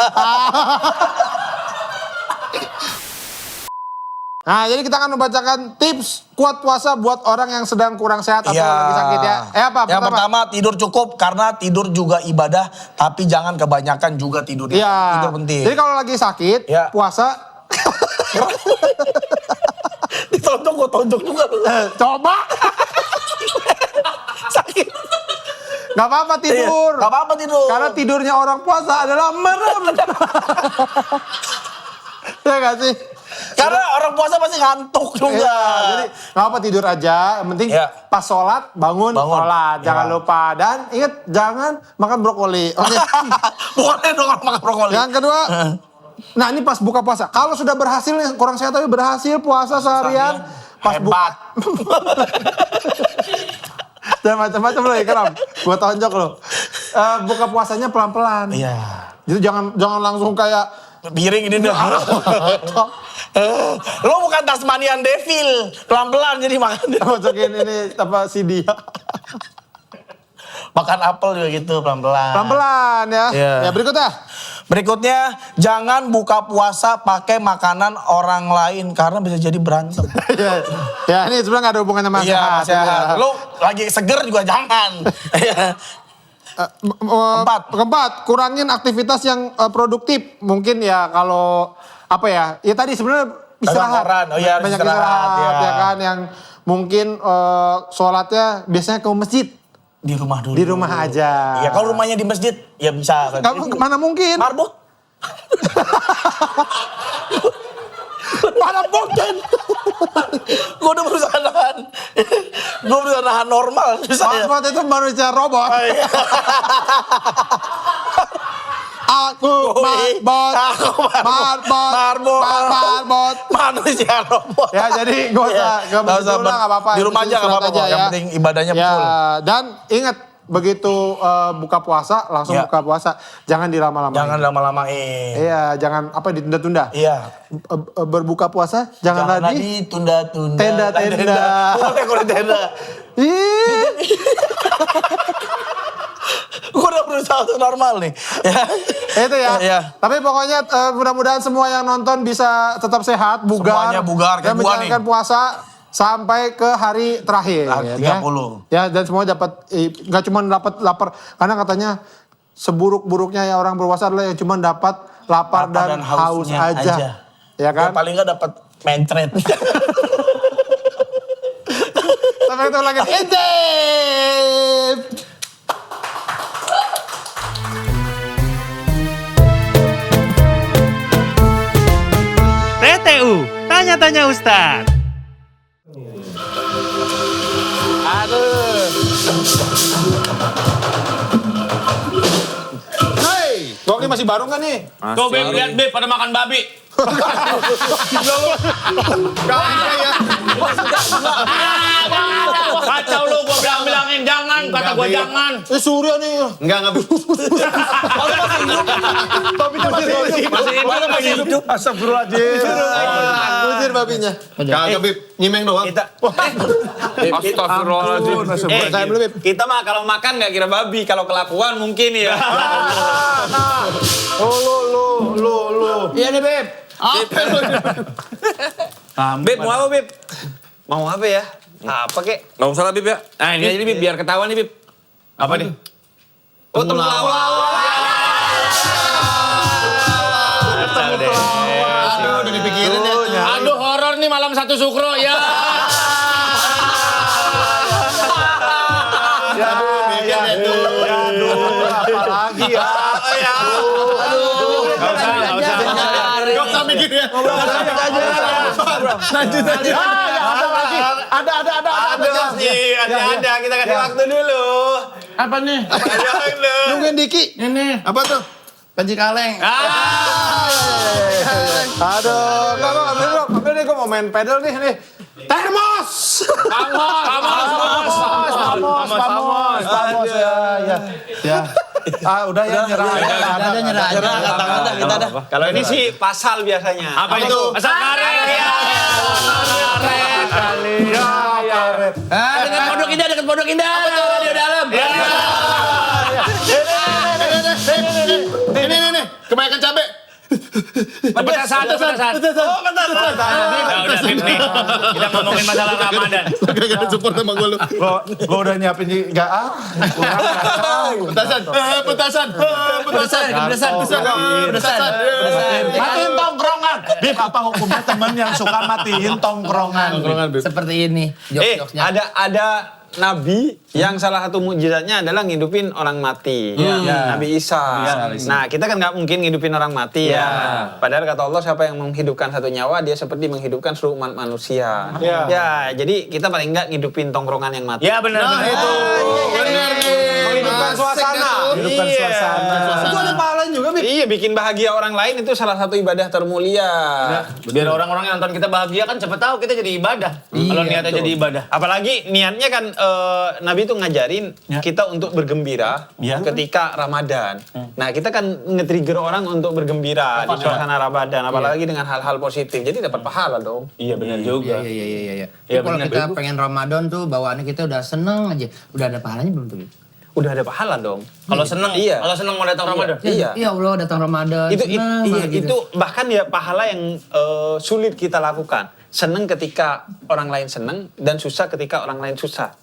Nah, jadi kita akan membacakan tips kuat puasa buat orang yang sedang kurang sehat atau lagi sakit ya. Apa? Yang pertama tidur cukup karena tidur juga ibadah, tapi jangan kebanyakan juga tidur. Iya. Tidur penting. Jadi kalau lagi sakit, puasa. Gue tonjok juga. Coba. Sakit. Gak apa-apa tidur. Gak apa-apa tidur. Karena tidurnya orang puasa adalah merem. Ya gak sih? Karena orang puasa pasti ngantuk juga. Iya, jadi gak apa tidur aja. Yang penting pas sholat bangun. Sholat. Jangan lupa. Dan ingat jangan makan brokoli. Oke. Boleh dong makan brokoli. Yang kedua. Nah ini pas buka puasa. Kalau sudah berhasil nih kurang sehat tapi berhasil puasa seharian. Pas hebat. Dan macam-macam loh Ikram. Gua tonjok lo. Buka puasanya pelan-pelan. Iya. Jadi jangan langsung kayak piring ini dah. Lo bukan Tasmanian Devil. Pelan-pelan jadi makan. Masukin ini apa si dia. Makan apel juga gitu pelan-pelan. Pelan-pelan ya. Ya Berikutnya, jangan buka puasa pakai makanan orang lain karena bisa jadi berantem. Ya ini sebenarnya gak ada hubungannya sama sehat. Sehat. Lo lagi seger juga jangan. Keempat, kurangin aktivitas yang produktif. Mungkin ya kalau apa ya? Ya tadi sebenarnya istirahat. Banyak istirahat ya kan yang mungkin sholatnya biasanya ke masjid. Di rumah dulu. Di rumah aja. Ya kalau rumahnya di masjid ya bisa. Mana mungkin? Marbot. Mana mungkin? Gue udah berusaha nahan. Gue berusaha nahan normal. Marbot itu manusia robot. Aku marbot. Manusia robot. Ya jadi gak usah ke masjid dulu lah gak apa-apa. Di rumah aja gak apa-apa. Yang penting ibadahnya betul. Dan ingat begitu buka puasa langsung buka puasa. Jangan dilama-lamain. Jangan lama-lamain. Iya, jangan apa ditunda-tunda. Iya. Berbuka puasa jangan lagi tunda-tunda. Tenda-tenda. Boleh kalau tenda. Gue udah berusaha untuk normal nih. Itu ya. Tapi pokoknya mudah-mudahan semua yang nonton bisa tetap sehat, bugar. Semuanya bugar kayak gua nih. Menjalankan puasa sampai ke hari terakhir. 30. Ya dan semua dapat nggak cuma dapat lapar karena katanya seburuk-buruknya ya orang berpuasa adalah yang cuma dapat lapar dan haus aja. Ya kan? Ya, paling nggak dapat mencret. Sampai ketemu lagi. Intip. TTU, tanya-tanya Ustadz. Hey, Gok ini masih baru kan nih? Tuh Beb, lihat Beb pada makan babi. Kacau lu, gua bilangin jangan, kata gua jangan. Surya nih. Enggak. Masih hidup. Astagfirullahaladzim. Usir babinya. Kagak Bib, nyimeng doang. Astagfirullahaladzim. Kita mah kalau makan nggak kira babi, kalau kelakuan mungkin ya. Lu. Iya nih Beb. Bib, mau apa Bib? Mau apa ya? Apa kek? Nggak usah lah Bib ya. Nah ini aja nih Bib, biar ketahuan nih Bib. Apa nih? Oh temulawak. Udah dipikirin ya. Aduh horor nih malam satu sukro ya. Apalagi ya. Gak usah mikir ya. Lanjut aja. Ada. Kita kasih waktu dulu. Apa nih? Nungguin Diki. Ini. Apa tuh? Panci kaleng. Aduh, ambil nih gue mau main pedal nih. Termos. Vamos. Ya. Udah ya nyerah. Ada nyerah aja. Kita ada. Kalau ini sih pasal biasanya. Apa itu? Pasal karet. Karet. Dekat Pondok Indah. Radio dalam. Nih. Kebanyakan cabe. Petasan. Oh, petasan. Udah, Bib nih. Kita ngomongin masalah Ramadan. Gak support sama gue lu. Gue udah nyiapin enggak Petasan. Matiin tongkrongan. Bib, apa hukumnya teman yang suka matiin tongkrongan? Seperti ini. Jokes-jokesnya. Ada Nabi yang salah satu mukjizatnya adalah ngidupin orang mati. Nabi Isa. Nah, kita kan nggak mungkin ngidupin orang mati ya. Padahal kata Allah, siapa yang menghidupkan satu nyawa, dia seperti menghidupkan seluruh umat manusia. Ya, jadi kita paling nggak ngidupin tongkrongan yang mati. Ya benar. Itu. Bener. Menghidupkan suasana. Hidupkan suasana. Itu ada pahalanya juga, Bib. Iya, bikin bahagia orang lain itu salah satu ibadah termulia. Biar orang-orang yang nonton kita bahagia kan cepet tahu kita jadi ibadah. Kalau niatnya jadi ibadah. Apalagi niatnya kan Nabi itu ngajarin kita untuk bergembira ketika Ramadan. Nah, kita kan nge-trigger orang untuk bergembira di suasana Ramadan, apalagi dengan hal-hal positif. Jadi dapat pahala dong. Iya benar juga. Iya. Kalau kita pengen Ramadan tuh bawaannya kita udah seneng aja. Udah ada pahalanya belum tuh? Udah ada pahala dong. Kalau seneng, kalau seneng mau datang Ramadan. Iya. Ya Allah datang Ramadan. Itu bahkan ya pahala yang sulit kita lakukan. Seneng ketika orang lain seneng dan susah ketika orang lain susah.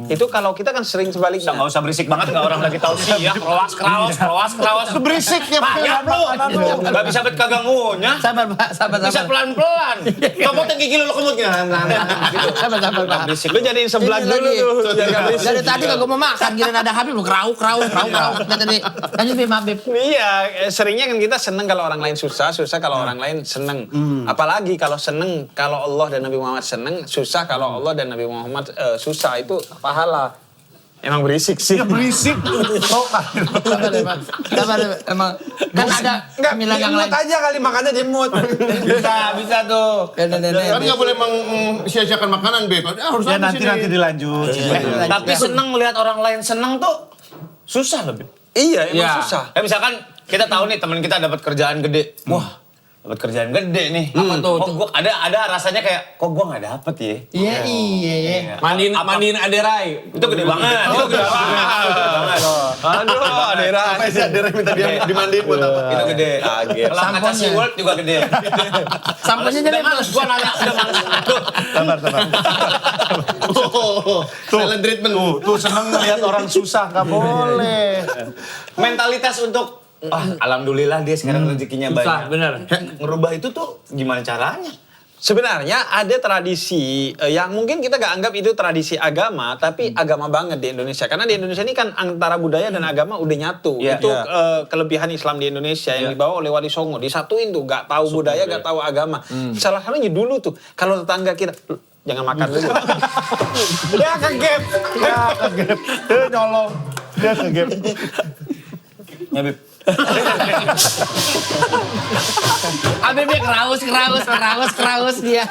Itu kalau kita kan sering sebaliknya. Nggak usah berisik banget, nggak orang lagi tahu sih ya. Kroas. Berisik ya. Banyak lu. Nggak bisa bet kagak ngunyah. Sabar Pak, sabar. Bisa pelan-pelan. Kamu tinggi gigi lu kemutnya. Sabar Pak. Berisik. Lu jadiin sebelah dulu tuh. Jangan berisik. Dari tadi kagak mau makan, giliran ada Habib lu kerau. Tadi lanjut Habib. Iya, seringnya kan kita seneng kalau orang lain susah kalau orang lain seneng. Apalagi kalau seneng kalau Allah dan Nabi Muhammad seneng, susah kalau Allah dan Nabi Muhammad susah, itu pahala. Emang berisik sih. Ya berisik. Sabar, emang kan ada cemilan yang lain. aja kali makannya di mood. Bisa tuh. Kan nggak boleh sia-siakan makanan, Beb. Harus Ya nanti dilanjut. Tapi seneng melihat orang lain seneng tuh susah lebih. Iya, emang susah. Misalkan kita tahu nih teman kita dapat kerjaan gede. Wah, dapat kerjaan gede nih. Apa tuh? Kok gua ada rasanya kayak kok gua nggak dapet ya? Iya. Mandiin Aderai. Itu gede banget. Itu gede banget. Aduh, Adera. Apa sih Adera minta dia dimandiin buat apa? Itu gede. Kalau kata si World juga gede. Sampelnya jadi males. Gua nanya udah males. Sabar. Silent treatment. Tuh seneng ngeliat orang susah, nggak boleh. Mentalitas untuk alhamdulillah dia sekarang rezekinya banyak. Bener. Ngerubah itu tuh gimana caranya? Sebenarnya ada tradisi yang mungkin kita gak anggap itu tradisi agama, tapi agama banget di Indonesia. Karena di Indonesia ini kan antara budaya dan agama udah nyatu. Itu kelebihan Islam di Indonesia yang dibawa oleh Wali Songo. Disatuin tuh, gak tahu budaya, gak tahu agama. Salah satunya dulu tuh, kalau tetangga kita, jangan makan dulu. Dia kegep. Dia nyolong. Dia kegep. Ya, Bib. Habibnya keraus dia.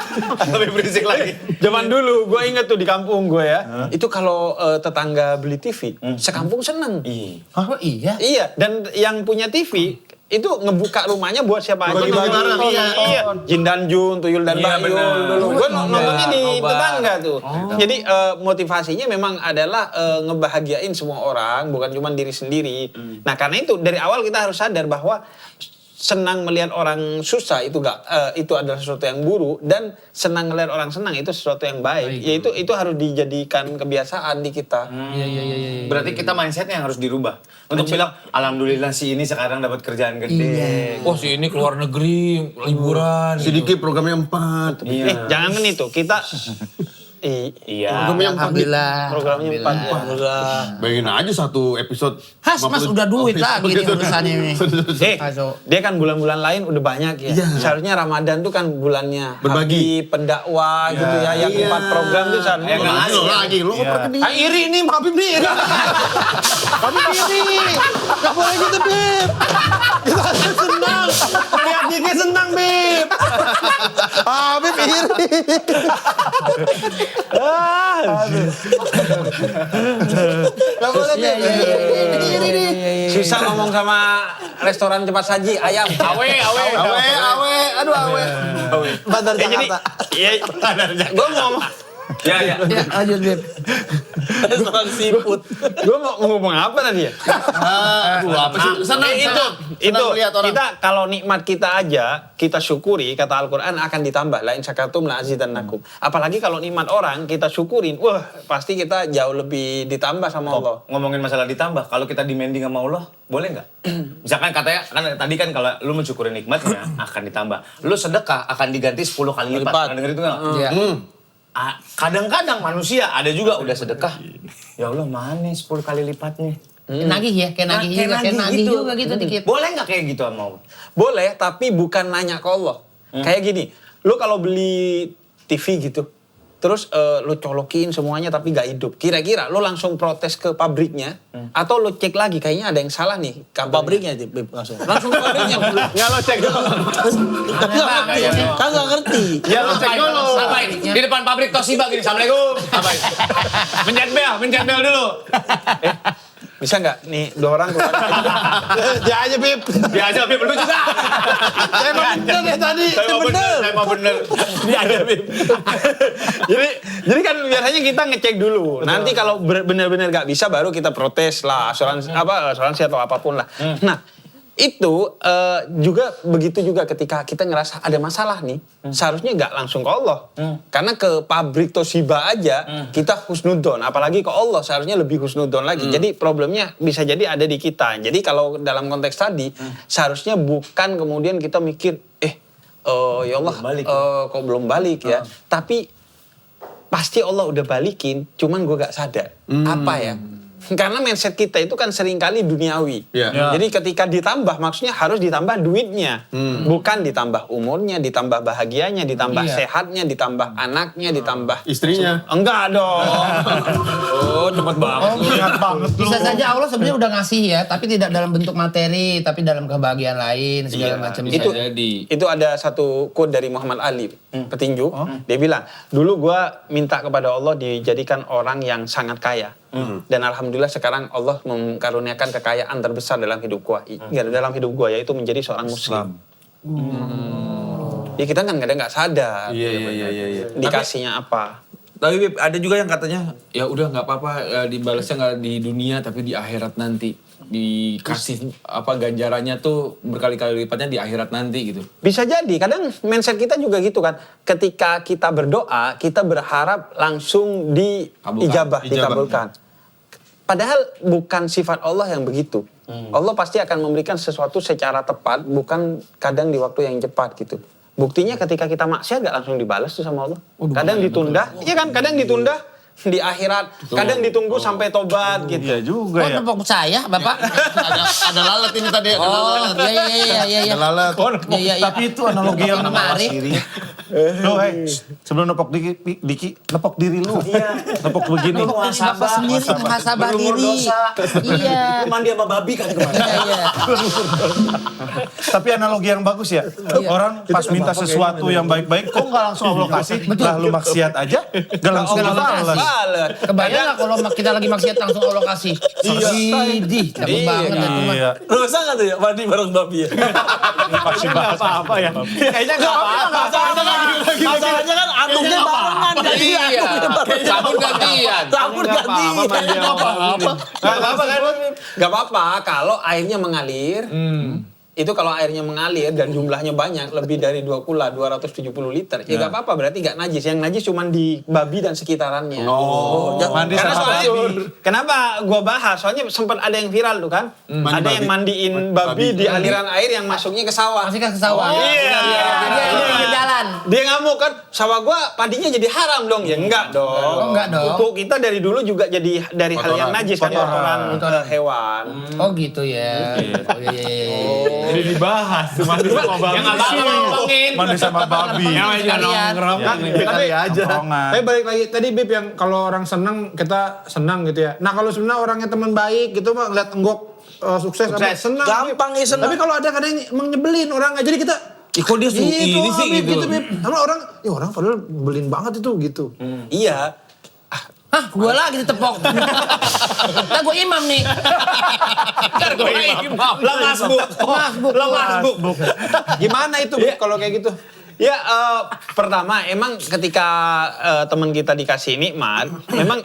Lebih berisik lagi. Zaman dulu, gue inget tuh di kampung gue ya. Itu kalau tetangga beli TV, sekampung seneng. Oh iya? Iya, dan yang punya TV, itu ngebuka rumahnya buat siapa aja. Bagi barang, Iya. Jin dan Jun, Tuyul dan Bayul dulu. Gue nontonnya di tetangga tuh. Jadi motivasinya memang adalah ngebahagiain semua orang, bukan cuma diri sendiri. Nah karena itu dari awal kita harus sadar bahwa senang melihat orang susah itu itu adalah sesuatu yang buruk, dan senang melihat orang senang itu sesuatu yang baik. Yaitu itu harus dijadikan kebiasaan di kita. Iya. Berarti kita mindsetnya yang harus dirubah. Untuk bilang, alhamdulillah si ini sekarang dapat kerjaan gede. Oh si ini keluar negeri, liburan. Sedikit programnya 4. Jangan kan itu, kita Iya. Alhamdulillah. programnya 4. Bayangin aja satu episode. Mas udah duit lagi nih urusan ini. Dia kan bulan-bulan lain udah banyak ya. Seharusnya Ramadan tuh kan bulannya Berbagi. Habib, pendakwah gitu ya. Yang 4 program tuh seharusnya Lagi lo pergi nih. Iri nih, Habib nih. Habib iri. Gak boleh gitu, Beb. Kita senang. Lihat Diki senang, Beb. Habib iri. Gak boleh Iya, Bib. iya, iya, Iri nih. Susah ngomong sama restoran cepat saji ayam. Awe. Awe. Aduh awe. Bandar Jadi, Jakarta. gue mau ngomong. Ya. Ya, lanjut Bib. Restoran seafood. Gue mau ngomong apa tadi ya? Apa sih? Senang Itu melihat orang. kita kalau nikmat kita aja kita syukuri, kata Al-Qur'an akan ditambah, la in syakartum la azidannakum. Apalagi kalau nikmat orang kita syukurin, wah pasti kita jauh lebih ditambah sama Allah. Ngomongin masalah ditambah, kalau kita demanding sama Allah, boleh nggak? Misalkan katanya, kan tadi kan kalau lu mensyukuri nikmatnya akan ditambah. Lu sedekah akan diganti 10 kali lipat. Pernah denger itu nggak? Iya. Kadang-kadang manusia ada juga udah sedekah. Ya Allah mana 10 kali lipatnya? Nagih ya, kayak nagih juga gitu dikit. Boleh nggak kayak gitu sama Allah? Boleh, tapi bukan nanya ke Allah. Kayak gini, lu kalau beli TV gitu, terus lu colokin semuanya tapi gak hidup. Kira-kira lu langsung protes ke pabriknya, atau lu cek lagi, kayaknya ada yang salah nih. Pabriknya Bib langsung. Langsung ke pabriknya. Nggak lo cek dulu. Kan gak ngerti. Ya lo cek dulu. Apa ini? Di depan pabrik Toshiba gini, Assalamualaikum. Apa ini? Mencet bel dulu. Bisa nggak nih 2 orang keluar? Dia aja Bib. Dia aja, Bib, lu juga. Saya mau bener deh tadi. Saya mau bener. Dia ada Bib. jadi kan biasanya kita ngecek dulu. Nanti kalau benar-benar nggak bisa baru kita protes lah asuransi atau apapun lah. Nah itu juga begitu juga ketika kita ngerasa ada masalah nih, seharusnya nggak langsung ke Allah. Karena ke pabrik Toshiba aja kita husnudon, apalagi ke Allah seharusnya lebih husnudon lagi. Jadi problemnya bisa jadi ada di kita. Jadi kalau dalam konteks tadi seharusnya bukan kemudian kita mikir ya Allah kok belum balik ya. Tapi pasti Allah udah balikin, cuman gue gak sadar. Apa ya? Karena mindset kita itu kan seringkali duniawi. Jadi ketika ditambah, maksudnya harus ditambah duitnya. Bukan ditambah umurnya, ditambah bahagianya, ditambah sehatnya, ditambah anaknya, ditambah... Istrinya. Enggak dong. Oh, cepet banget. Bisa saja Allah sebenarnya udah ngasih ya, tapi tidak dalam bentuk materi, tapi dalam kebahagiaan lain segala macam. Itu ada satu quote dari Muhammad Ali, petinju. Dia bilang, dulu gua minta kepada Allah dijadikan orang yang sangat kaya. Dan alhamdulillah sekarang Allah mengkaruniakan kekayaan terbesar dalam hidup gua. Dalam hidup gua yaitu menjadi seorang muslim. Ya kita kan kadang nggak sadar. Iya. Dikasihnya apa. Tapi Bib, ada juga yang katanya, ya udah nggak apa-apa dibalasnya nggak di dunia tapi di akhirat nanti. Dikasih ganjarannya tuh berkali-kali lipatnya di akhirat nanti gitu. Bisa jadi, kadang mindset kita juga gitu kan. Ketika kita berdoa, kita berharap langsung dikabulkan. Padahal bukan sifat Allah yang begitu. Allah pasti akan memberikan sesuatu secara tepat, bukan kadang di waktu yang cepat gitu. Buktinya ketika kita maksiat gak langsung dibalas tuh sama Allah. Kadang ditunda, iya kan? Kadang ditunda di akhirat, kadang ditunggu sampai tobat gitu. Iya juga ya. Kok saya, Bapak? Ada lalat ini tadi. Iya. Lalat. Tapi itu analogi yang Kemarin. Lo, sebelum nepok Diki, nepok diri lu. Nepok begini. Bapak sendiri muhasabah diri. Iya. Mandi sama babi kan kemarin. Iya. Tapi analogi yang bagus ya. Orang pas minta sesuatu yang baik-baik, kok nggak langsung Allah kasih? Lah lu maksiat aja, nggak langsung dibalas. Kebayang nggak kalau kita lagi maksiat langsung Allah kasih? Idih, capek banget itu mah. Iya. Dosa nggak tuh ya mandi bareng babi ya? Pasti bahas apa ya. Kayaknya nggak apa-apa. Masalahnya kan antungnya barengan. Jadi Sabun gantian. Sabun gantian. Gak apa-apa kalau airnya mengalir. Itu kalau airnya mengalir dan jumlahnya banyak, lebih dari 270 liter, ya gak apa-apa, berarti gak najis. Yang najis cuma di babi dan sekitarannya. Mandi Karena sama soalnya, babi. kenapa gua bahas? Soalnya sempat ada yang viral tuh kan. Ada yang mandiin babi di aliran air yang masuknya ke sawah. Masih ke sawah. Iya. Dia jalan. Dia ngamuk kan, sawah gua padinya jadi haram dong. Ya enggak dong. Oh, enggak dong. Pupuk kita dari dulu juga jadi dari hal yang najis kan, kotoran hewan. Oh gitu ya. Oh iya. Jadi dibahas, mandi sama babi. Yang abang ngomongin. Mandi sama babi. Kali aja. Tapi balik lagi tadi Bib yang kalau orang senang kita senang gitu ya. Nah kalau sebenarnya orangnya teman baik gitu mah ngeliat enggok sukses. Senang. Gampang ya senang. Tapi kalau ada kadang emang nyebelin orang, jadi kita kok dia suruh ini sih Bib, gitu. Bib. Karena orang padahal belin banget itu gitu. Iya. Hah, gue lagi ditepok. Nah, gue imam nih. Ntar gue imam. Lah masbuk. Gimana itu Bib kalau kayak gitu? Ya, pertama emang ketika teman kita dikasih nikmat, memang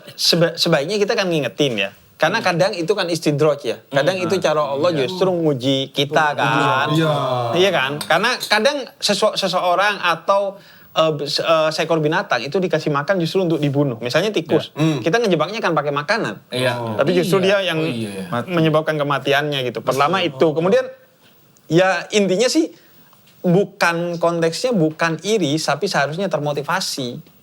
sebaiknya kita kan ngingetin ya. Karena kadang itu kan istidraj ya. Kadang itu cara Allah justru nguji kita kan. Iya kan? Karena kadang seseorang atau seekor binatang itu dikasih makan justru untuk dibunuh. Misalnya tikus. Kita ngejebaknya kan pakai makanan. Tapi justru dia yang menyebabkan kematiannya gitu. Pertama itu. Kemudian ya intinya sih bukan konteksnya bukan iri, tapi seharusnya termotivasi.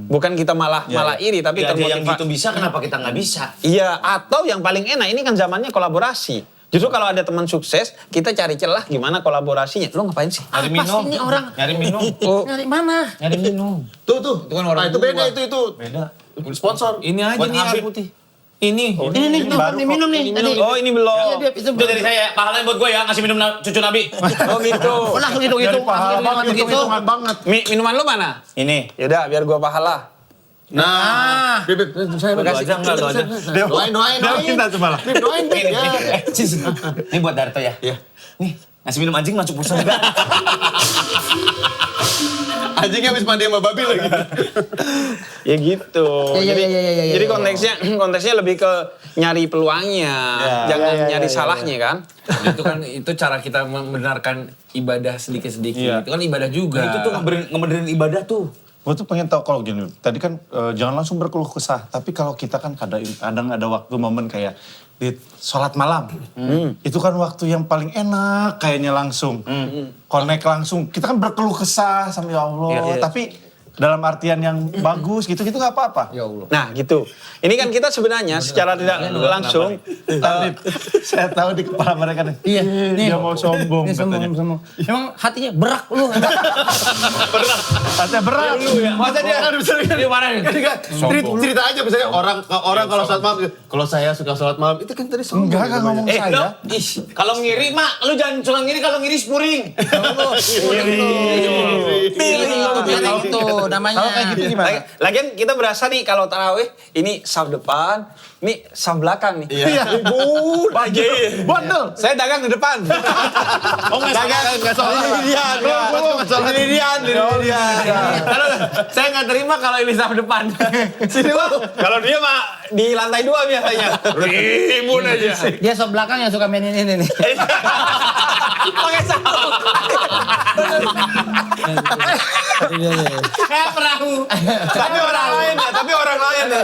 Bukan kita malah iri, tapi termotivasi. Yang gitu bisa, kenapa kita nggak bisa? Iya, atau yang paling enak ini kan zamannya kolaborasi. Justru kalau ada teman sukses, kita cari celah gimana kolaborasinya. Lo ngapain sih? Nyari minum. Ini orang Nyari minum. nyari mana? Nyari minum. Tuh. Itu kan orang itu beda gua. itu. Beda. Sponsor. Ini aja Buat nih air Habib. putih. Ini. Ini minum nih. Tadi. Oh, ini belum. Iya, Bib, itu Itu dari saya, pahalanya buat gue ya, ngasih minum cucu Nabi. Oh gitu. Oh, langsung gitu. Dari pahala banget, Gitu. hitungan banget. Minuman lo mana? Ini. Yaudah, biar gua pahala. Nah, Bib, saya Lu aja enggak, lu aja. doain. Dia minta coba lah. Bib, doain Bib ya. Ini buat Darto ya? Iya. Nih, ngasih minum anjing masuk pulsa juga. Anjingnya habis mandi sama babi lagi. Ya gitu. Iya, Jadi iya. konteksnya lebih ke nyari peluangnya, jangan nyari salahnya kan. Itu cara kita membenarkan ibadah sedikit-sedikit. Iya. Itu kan ibadah juga. Itu tuh ngebenerin ibadah tuh. Gue tuh pengen tahu kalau gini, tadi kan jangan langsung berkeluh kesah, tapi kalau kita kan kadang ada waktu momen kayak di sholat malam, itu kan waktu yang paling enak kayaknya langsung, connect langsung, kita kan berkeluh kesah sama ya Allah, tapi dalam artian yang bagus gitu nggak apa-apa. Ya Allah. Nah gitu. Ini kan kita sebenarnya secara tidak langsung, Tapi saya tahu di kepala mereka nih, Iya, nih. dia mau sombong Ini katanya. sombong. Emang hatinya berak lu. Katanya berat. Masa dia Ini mana nih? cerita aja misalnya orang kalau sholat malam, kalau saya suka sholat malam, itu kan tadi sombong. Enggak kan ngomong saya. Lo, kalau ngiri, Mak, lu jangan suka ngiri kalau ngiri spuring. Pilih itu namanya. Kalau kayak gitu gimana? lagian kita berasa nih kalau tarawih ini saf depan, ini saf belakang nih. Iya. Bondol. Saya dagang di depan. Oh nggak sholat. Ini dia. Saya nggak terima kalau ini saf depan. Sini Bang. Kalau dia mah di lantai 2 biasanya. Ribut aja. Dia sop belakang yang suka mainin ini nih. Pakai sarung. Kayak perahu. Tapi orang lain ya.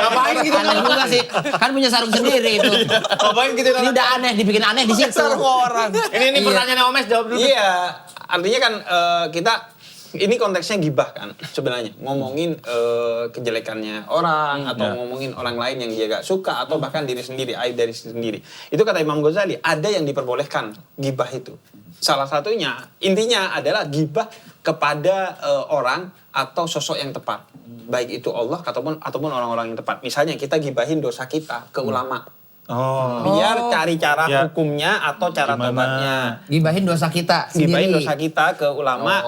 Ngapain gitu kan juga sih. Kan punya sarung sendiri itu. Ngapain gitu Ini udah aneh, dibikin aneh di situ. orang. Ini pertanyaannya Omes, jawab dulu. Iya, artinya kan kita ini konteksnya gibah kan sebenarnya ngomongin kejelekannya orang atau ngomongin orang lain yang dia gak suka atau bahkan diri sendiri, aib dari sendiri. Itu kata Imam Ghazali, ada yang diperbolehkan gibah itu. Salah satunya intinya adalah gibah kepada orang atau sosok yang tepat. Baik itu Allah ataupun orang-orang yang tepat. Misalnya kita gibahin dosa kita ke ulama. Biar cari cara hukumnya atau cara tobatnya. Gibahin dosa kita Gibahin sendiri. dosa kita ke ulama,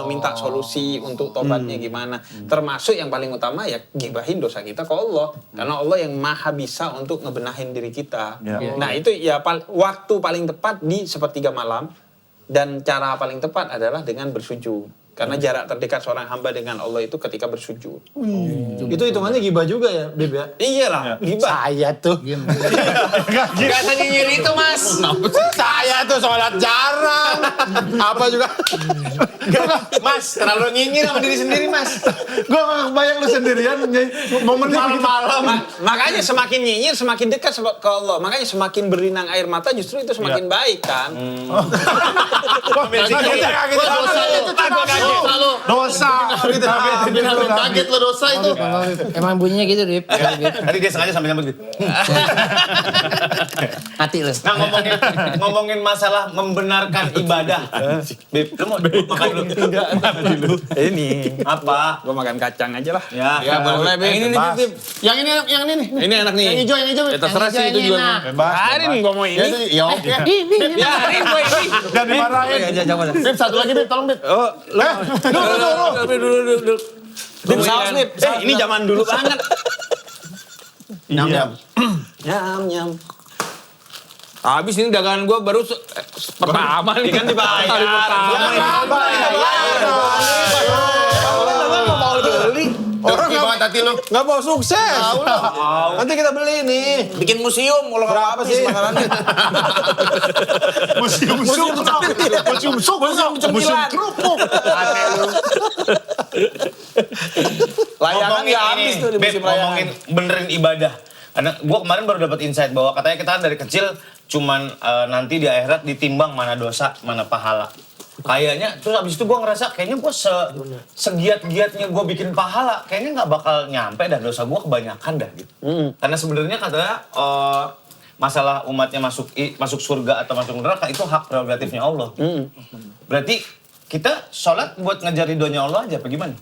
minta solusi untuk tobatnya gimana. Termasuk yang paling utama ya gibahin dosa kita ke Allah. Karena Allah yang maha bisa untuk ngebenahin diri kita. Nah itu ya waktu paling tepat di sepertiga malam. Dan cara paling tepat adalah dengan bersujud. Karena jarak terdekat seorang hamba dengan Allah itu ketika bersujud. Itu hitungannya gibah juga ya, Bib ya? Iyalah, gibah. Saya tuh. Gak ada nyinyir itu, Mas. Saya tuh sholat jarang. Apa juga? Mas, terlalu nyinyir sama diri sendiri, Mas. Gue gak kebayang lu sendirian momennya Malam-malam. Makanya semakin nyinyir, semakin dekat ke Allah. Makanya semakin berinang air mata justru itu semakin baik kan. Dosa. Gitu. Kaget lo dosa itu. Emang bunyinya gitu, Rip. Tadi dia sengaja sambil nyambut gitu. Mati lu. Nah ngomongin masalah membenarkan ibadah. Bib, lu mau makan dulu? Ini. Apa? Gua makan kacang aja lah. Ya, boleh, Beb. Yang ini nih, Bib. Yang ini nih. Ini enak nih. Yang hijau. Ya terserah sih itu juga. Bebas. Harin gua mau ini. Ya oke. Biarin gua ini. Jangan dimarahin. Bib, satu lagi Bib, tolong Bib. Oh, dulu. Bib saus, Bib. Ini zaman dulu banget. Iya. Nyam. Habis ini dagangan gue baru pertama nih. Kan dibayar. Hari pertama. Mau beli. Orang banget hati lu. Nggak mau sukses. Nanti kita beli nih. Bikin museum kalau nggak apa sih makanannya. Museum kerupuk. Layangan nggak habis tuh di Beb, musim layangan. ngomongin benerin ibadah. Karena gue kemarin baru dapat insight bahwa katanya kita dari kecil cuman nanti di akhirat ditimbang mana dosa, mana pahala. Kayaknya, terus abis itu gue ngerasa kayaknya gue segiat-giatnya gue bikin pahala, kayaknya nggak bakal nyampe dan dosa gue kebanyakan dah gitu. Karena sebenarnya katanya masalah umatnya masuk surga atau masuk neraka itu hak prerogatifnya Allah. Berarti kita sholat buat ngejar ridhonya Allah aja, apa gimana?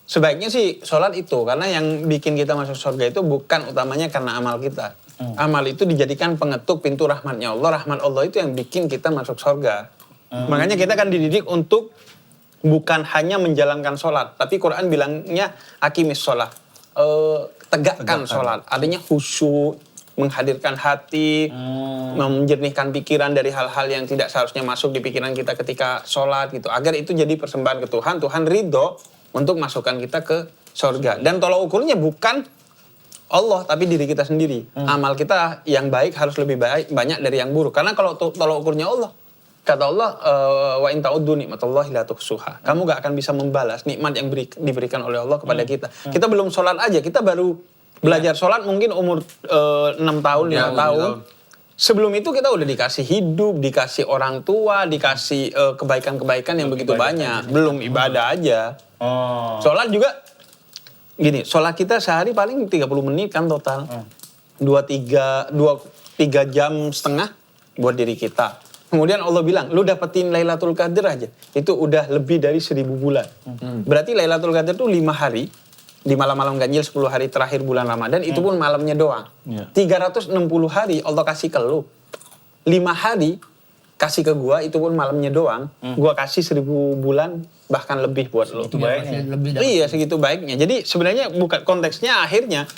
Sebaiknya sih sholat itu, karena yang bikin kita masuk surga itu bukan utamanya karena amal kita. Amal itu dijadikan pengetuk pintu rahmatnya Allah. Rahmat Allah itu yang bikin kita masuk surga. Makanya kita kan dididik untuk bukan hanya menjalankan sholat, tapi Quran bilangnya akimis sholat. Tegakkan sholat, artinya khusyuk, menghadirkan hati, menjernihkan pikiran dari hal-hal yang tidak seharusnya masuk di pikiran kita ketika sholat gitu. Agar itu jadi persembahan ke Tuhan, Tuhan ridho untuk masukkan kita ke surga. Dan tolak ukurnya bukan Allah, tapi diri kita sendiri. Amal kita yang baik harus lebih banyak dari yang buruk. Karena kalau tolak ukurnya Allah, kata Allah, wa in ta'uddu nikmatallahi la tuhsuha. Kamu gak akan bisa membalas nikmat yang diberikan oleh Allah kepada kita. Kita belum sholat aja, kita baru belajar sholat mungkin umur 6 tahun, 5 tahun. Sebelum itu kita udah dikasih hidup, dikasih orang tua, dikasih kebaikan-kebaikan yang begitu banyak. Belum ibadah aja. Sholat juga, gini, sholat kita sehari paling 30 menit kan total. 3 jam setengah buat diri kita. Kemudian Allah bilang, lu dapetin Lailatul Qadar aja, itu udah lebih dari 1000 bulan. Berarti Lailatul Qadar itu 5 hari, di malam-malam ganjil 10 hari terakhir bulan Ramadan, itu pun malamnya doang. 360 hari Allah kasih ke lu. 5 hari kasih ke gua, itu pun malamnya doang. Gua kasih 1000 bulan, bahkan lebih buat lu. Itu baiknya. Iya, segitu baiknya. Jadi sebenarnya bukan konteksnya akhirnya,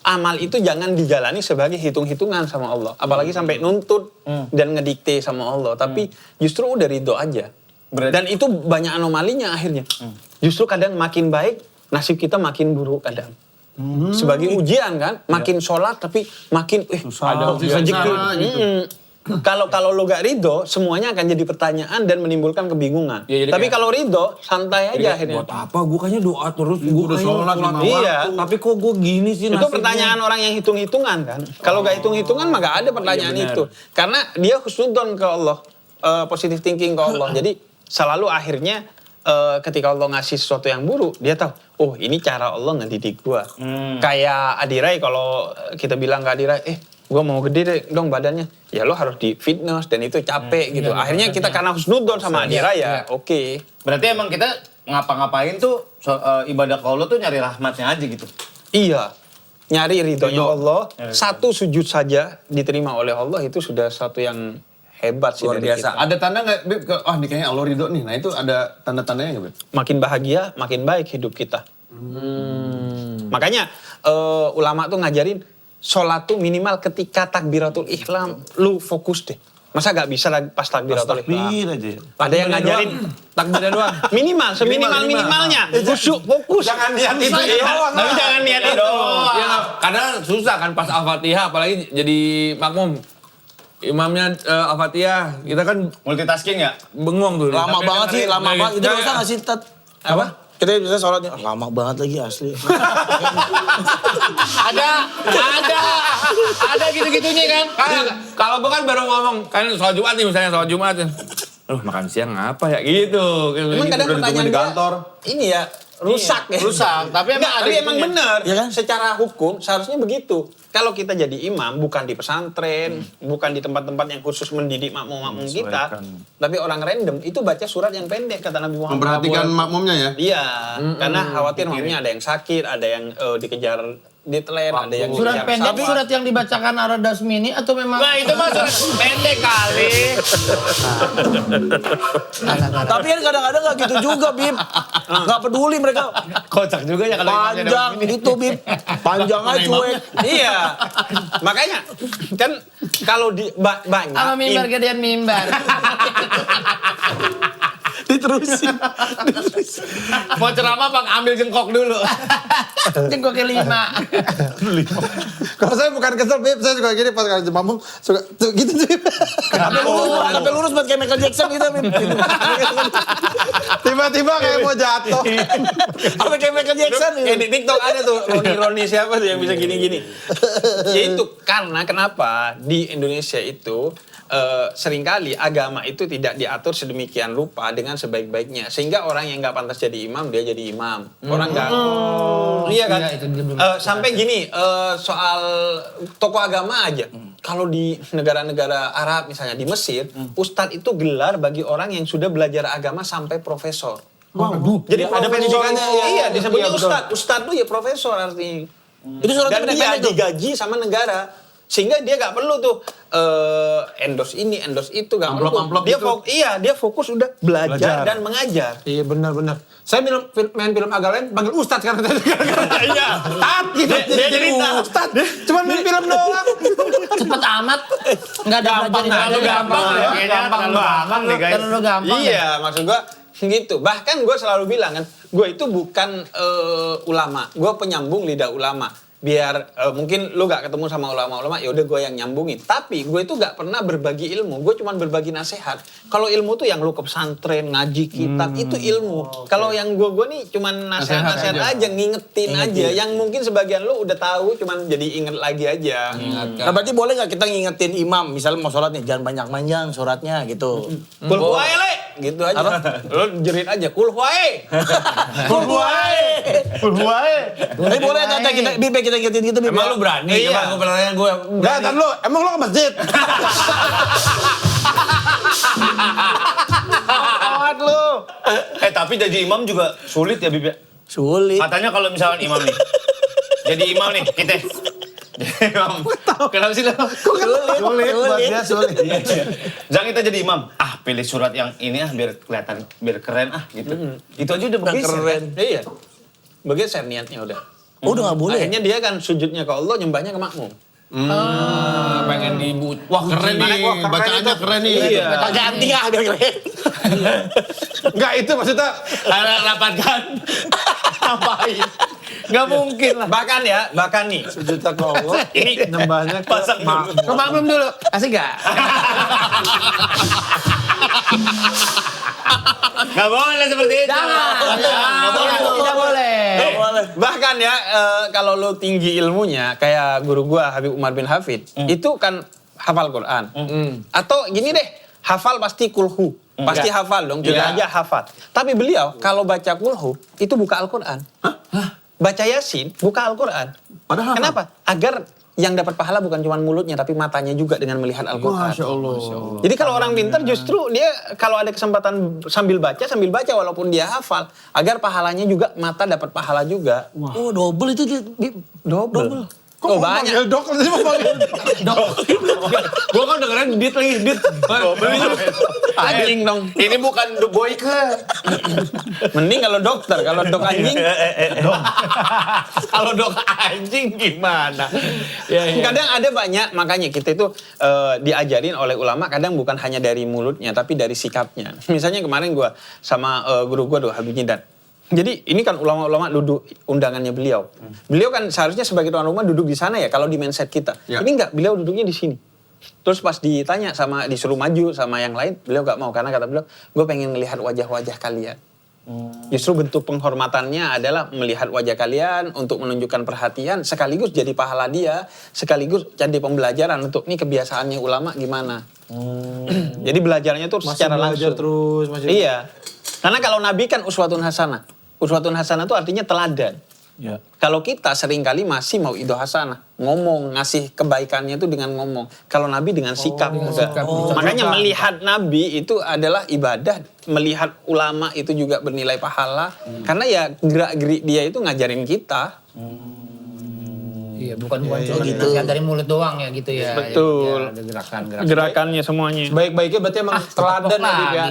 amal itu jangan dijalani sebagai hitung-hitungan sama Allah. Apalagi sampai nuntut dan ngedikte sama Allah. Tapi justru udah ridho aja. Dan itu banyak anomalinya akhirnya. Justru kadang makin baik, nasib kita makin buruk kadang. Sebagai ujian kan, makin sholat tapi makin ada rezeki. Kalau lo gak ridho, semuanya akan jadi pertanyaan dan menimbulkan kebingungan. Ya, tapi kayak, kalau ridho, santai aja akhirnya. Buat apa? Gue kayaknya doa terus. Gue udah sholat 5 waktu. Iya. Tapi kok gue gini sih Itu nasibnya? pertanyaan orang yang hitung-hitungan kan. Kalau gak hitung-hitungan mah gak ada pertanyaan itu. Karena dia husnudon ke Allah. Positive thinking ke Allah. Jadi selalu akhirnya ketika Allah ngasih sesuatu yang buruk, dia tahu, oh ini cara Allah ngedidik gua. Kayak Adirai, kalau kita bilang ke Adirai, gue mau gede dong badannya, ya lo harus di fitness dan itu capek gitu. Akhirnya kita karena husnudon sama Adirai ya, oke. Berarti emang kita ngapa-ngapain tuh ibadah ke Allah tuh nyari rahmatnya aja gitu. Iya, nyari ridhonya Allah. Satu sujud saja diterima oleh Allah itu sudah satu yang hebat sih Luar dari biasa. kita. Ada tanda nggak, Bib? Oh, ini kayaknya Allah ridho nih. Nah itu ada tanda-tandanya nggak, Bib? Makin bahagia, makin baik hidup kita. Makanya ulama tuh ngajarin sholat tuh minimal ketika takbiratul ihram lu fokus deh. Masa gak bisa pas takbiratul ihram? aja. Ada yang ngajarin takbirnya doang. Minimal, seminimal-minimalnya. Khusyuk, fokus. Jangan niat itu doang. Tapi jangan niat itu doang. Ya, karena susah kan pas Al-Fatihah, apalagi jadi makmum. Imamnya Al-Fatihah, kita kan Multitasking ya? bengong tuh. Lama banget sih, lama banget. Itu Ya, bisa nggak sih, Tat? Apa? Kita bisa sholatnya. Lama banget lagi asli. Ada gitu-gitunya kan. Kalau gue kan baru ngomong, kan sholat Jumat nih misalnya, sholat Jumat. Loh makan siang apa ya gitu. Emang kadang pertanyaan di kantor. Ini ya rusak ya. Rusak, tapi emang ada emang itunya. benar. Iya kan? Secara hukum seharusnya begitu. Kalau kita jadi imam bukan di pesantren, bukan di tempat-tempat yang khusus mendidik makmum-makmum kita, tapi orang random itu baca surat yang pendek kata Nabi Muhammad. Memperhatikan makmumnya ya? Iya, karena khawatir makmumnya ada yang sakit, ada yang dikejar ditelen, ada yang Surat dikejar pendek, pesawat. surat yang dibacakan Arada Dasmini atau memang? Nah itu mah surat pendek kali. Tapi kan kadang-kadang gak gitu juga, Bib. Gak peduli mereka. Kocak juga ya kalau Panjang gitu, Bib. Panjang aja cuek. Iya, makanya kan kalau di banyak Sama mimbar gedean mimbar. Diterusin. Mau ceramah bang ambil jengkok dulu. Jengkoknya 5. Kalau saya bukan kesel, Bib, saya suka gini pas kalau makmum suka tuh gitu tuh. Sampai lurus buat kayak Michael Jackson gitu, Bib. Tiba-tiba kayak mau jatuh. Sampai kayak Michael Jackson gitu. Di TikTok ada tuh Roni siapa tuh yang bisa gini-gini. Ya itu karena kenapa di Indonesia itu seringkali agama itu tidak diatur sedemikian rupa dengan sebaik-baiknya sehingga orang yang nggak pantas jadi imam dia jadi imam. Orang nggak, iya kan? Iya, itu dia belum Sampai gini soal tokoh agama aja. Kalau di negara-negara Arab misalnya di Mesir, ustadz itu gelar bagi orang yang sudah belajar agama sampai profesor. Jadi ada pendidikannya. Iya, disebutnya ustadz. Ustadz tuh ya profesor artinya. Itu surat Dan dia digaji sama negara. Sehingga dia gak perlu tuh endorse ini, endorse itu, gak perlu. Dia dia fokus udah belajar dan mengajar. Iya benar-benar. Saya main film agak lain panggil Ustadz karena Iya. dia jadi Ustadz. Cuman main film doang. Cepet amat. Enggak ada belajar gampang ya. Gampang banget nih guys. Terlalu gampang. Iya, maksud gua gitu. Bahkan gue selalu bilang kan, gue itu bukan ulama, gue penyambung lidah ulama. Biar mungkin lu gak ketemu sama ulama-ulama, ya udah gue yang nyambungin. Tapi gue itu gak pernah berbagi ilmu, gue cuma berbagi nasihat. Kalau ilmu tuh yang lu ke pesantren, ngaji kitab, itu ilmu. Kalau yang gue nih cuma nasihat-nasihat aja, ngingetin aja. Yang mungkin sebagian lu udah tahu, cuma jadi inget lagi aja. Nah berarti boleh gak kita ngingetin imam, misalnya mau sholat nih, jangan banyak-banyak sholatnya gitu. Kul huwae le, gitu aja. Lu jerit aja, kul huwae. Kul huwae. Kul huwae. Tapi boleh kata kita ingetin gitu, Bib. Emang lu berani? Iya. Emang gue pertanyaan gue Enggak, kan lu, emang lu ke masjid? lu. Tapi jadi imam juga sulit ya, Bib ya? Sulit. Katanya kalau misalkan imam nih. Jadi imam nih, kita. Imam. kenapa sih lo? Sulit, buat dia sulit. Jangan kita jadi imam. Pilih surat yang ini biar kelihatan, biar keren gitu. Itu aja udah bergeser. Keren. Iya. Bergeser niatnya udah. Oh udah gak boleh. Akhirnya dia kan sujudnya ke Allah, nyembahnya ke makmum. Pengen wah keren nih, bacaannya keren nih. Iya. Ganti ya biar keren. Enggak, itu maksudnya Rapatkan. Ngapain? Gak mungkin lah. Bahkan nih. sujudnya ke Allah, ini nembahnya ke Ke makmum dulu. Asik gak? Gak boleh seperti itu. Tidak boleh. Bahkan ya, kalau lo tinggi ilmunya, kayak guru gua Habib Umar bin Hafid, itu kan hafal Quran. Atau gini deh, hafal pasti kulhu. Pasti hafal dong, tidak aja hafal. Tapi beliau kalau baca kulhu, itu buka Al-Quran. Baca Yasin, buka Al-Quran. Padahal kenapa? Agar yang dapat pahala bukan cuma mulutnya, tapi matanya juga dengan melihat Al-Quran. Masya Allah. Jadi kalau orang pintar justru dia kalau ada kesempatan sambil baca walaupun dia hafal. Agar pahalanya juga, mata dapat pahala juga. Oh double itu dia. Double. Oh banyak. dok, nanti mau panggil Gue kan dengerin dit lagi, dit. Anjing dong. Ini bukan The Boyke. Mending kalau dokter, kalau dok anjing. Kalau dok anjing gimana? Kadang ada banyak, makanya kita itu diajarin oleh ulama kadang bukan hanya dari mulutnya, tapi dari sikapnya. Misalnya kemarin gue sama guru gue tuh Habib Nyidan. Jadi ini kan ulama-ulama duduk undangannya beliau. Beliau kan seharusnya sebagai tuan rumah duduk di sana ya kalau di mindset kita. Ini enggak, beliau duduknya di sini. Terus pas ditanya disuruh maju sama yang lain, beliau enggak mau karena kata beliau, gue pengen ngelihat wajah-wajah kalian. Justru bentuk penghormatannya adalah melihat wajah kalian untuk menunjukkan perhatian, sekaligus jadi pahala dia, sekaligus jadi pembelajaran untuk nih kebiasaannya ulama gimana. Jadi belajarnya tuh secara langsung. terus, Iya. Karena kalau Nabi kan uswatun hasanah. Uswatun hasanah itu artinya teladan. Ya. Kalau kita seringkali masih mau ido hasanah, ngomong, ngasih kebaikannya itu dengan ngomong. Kalau Nabi dengan sikap. Makanya melihat Nabi itu adalah ibadah, melihat ulama itu juga bernilai pahala. Karena ya gerak-gerik dia itu ngajarin kita. Iya, bukan cuma nasihat dari mulut doang ya gitu ya. Betul. Ya, ada gerakan. Gerakannya semuanya. Sebaik-baiknya berarti emang teladan ya, Bib ya.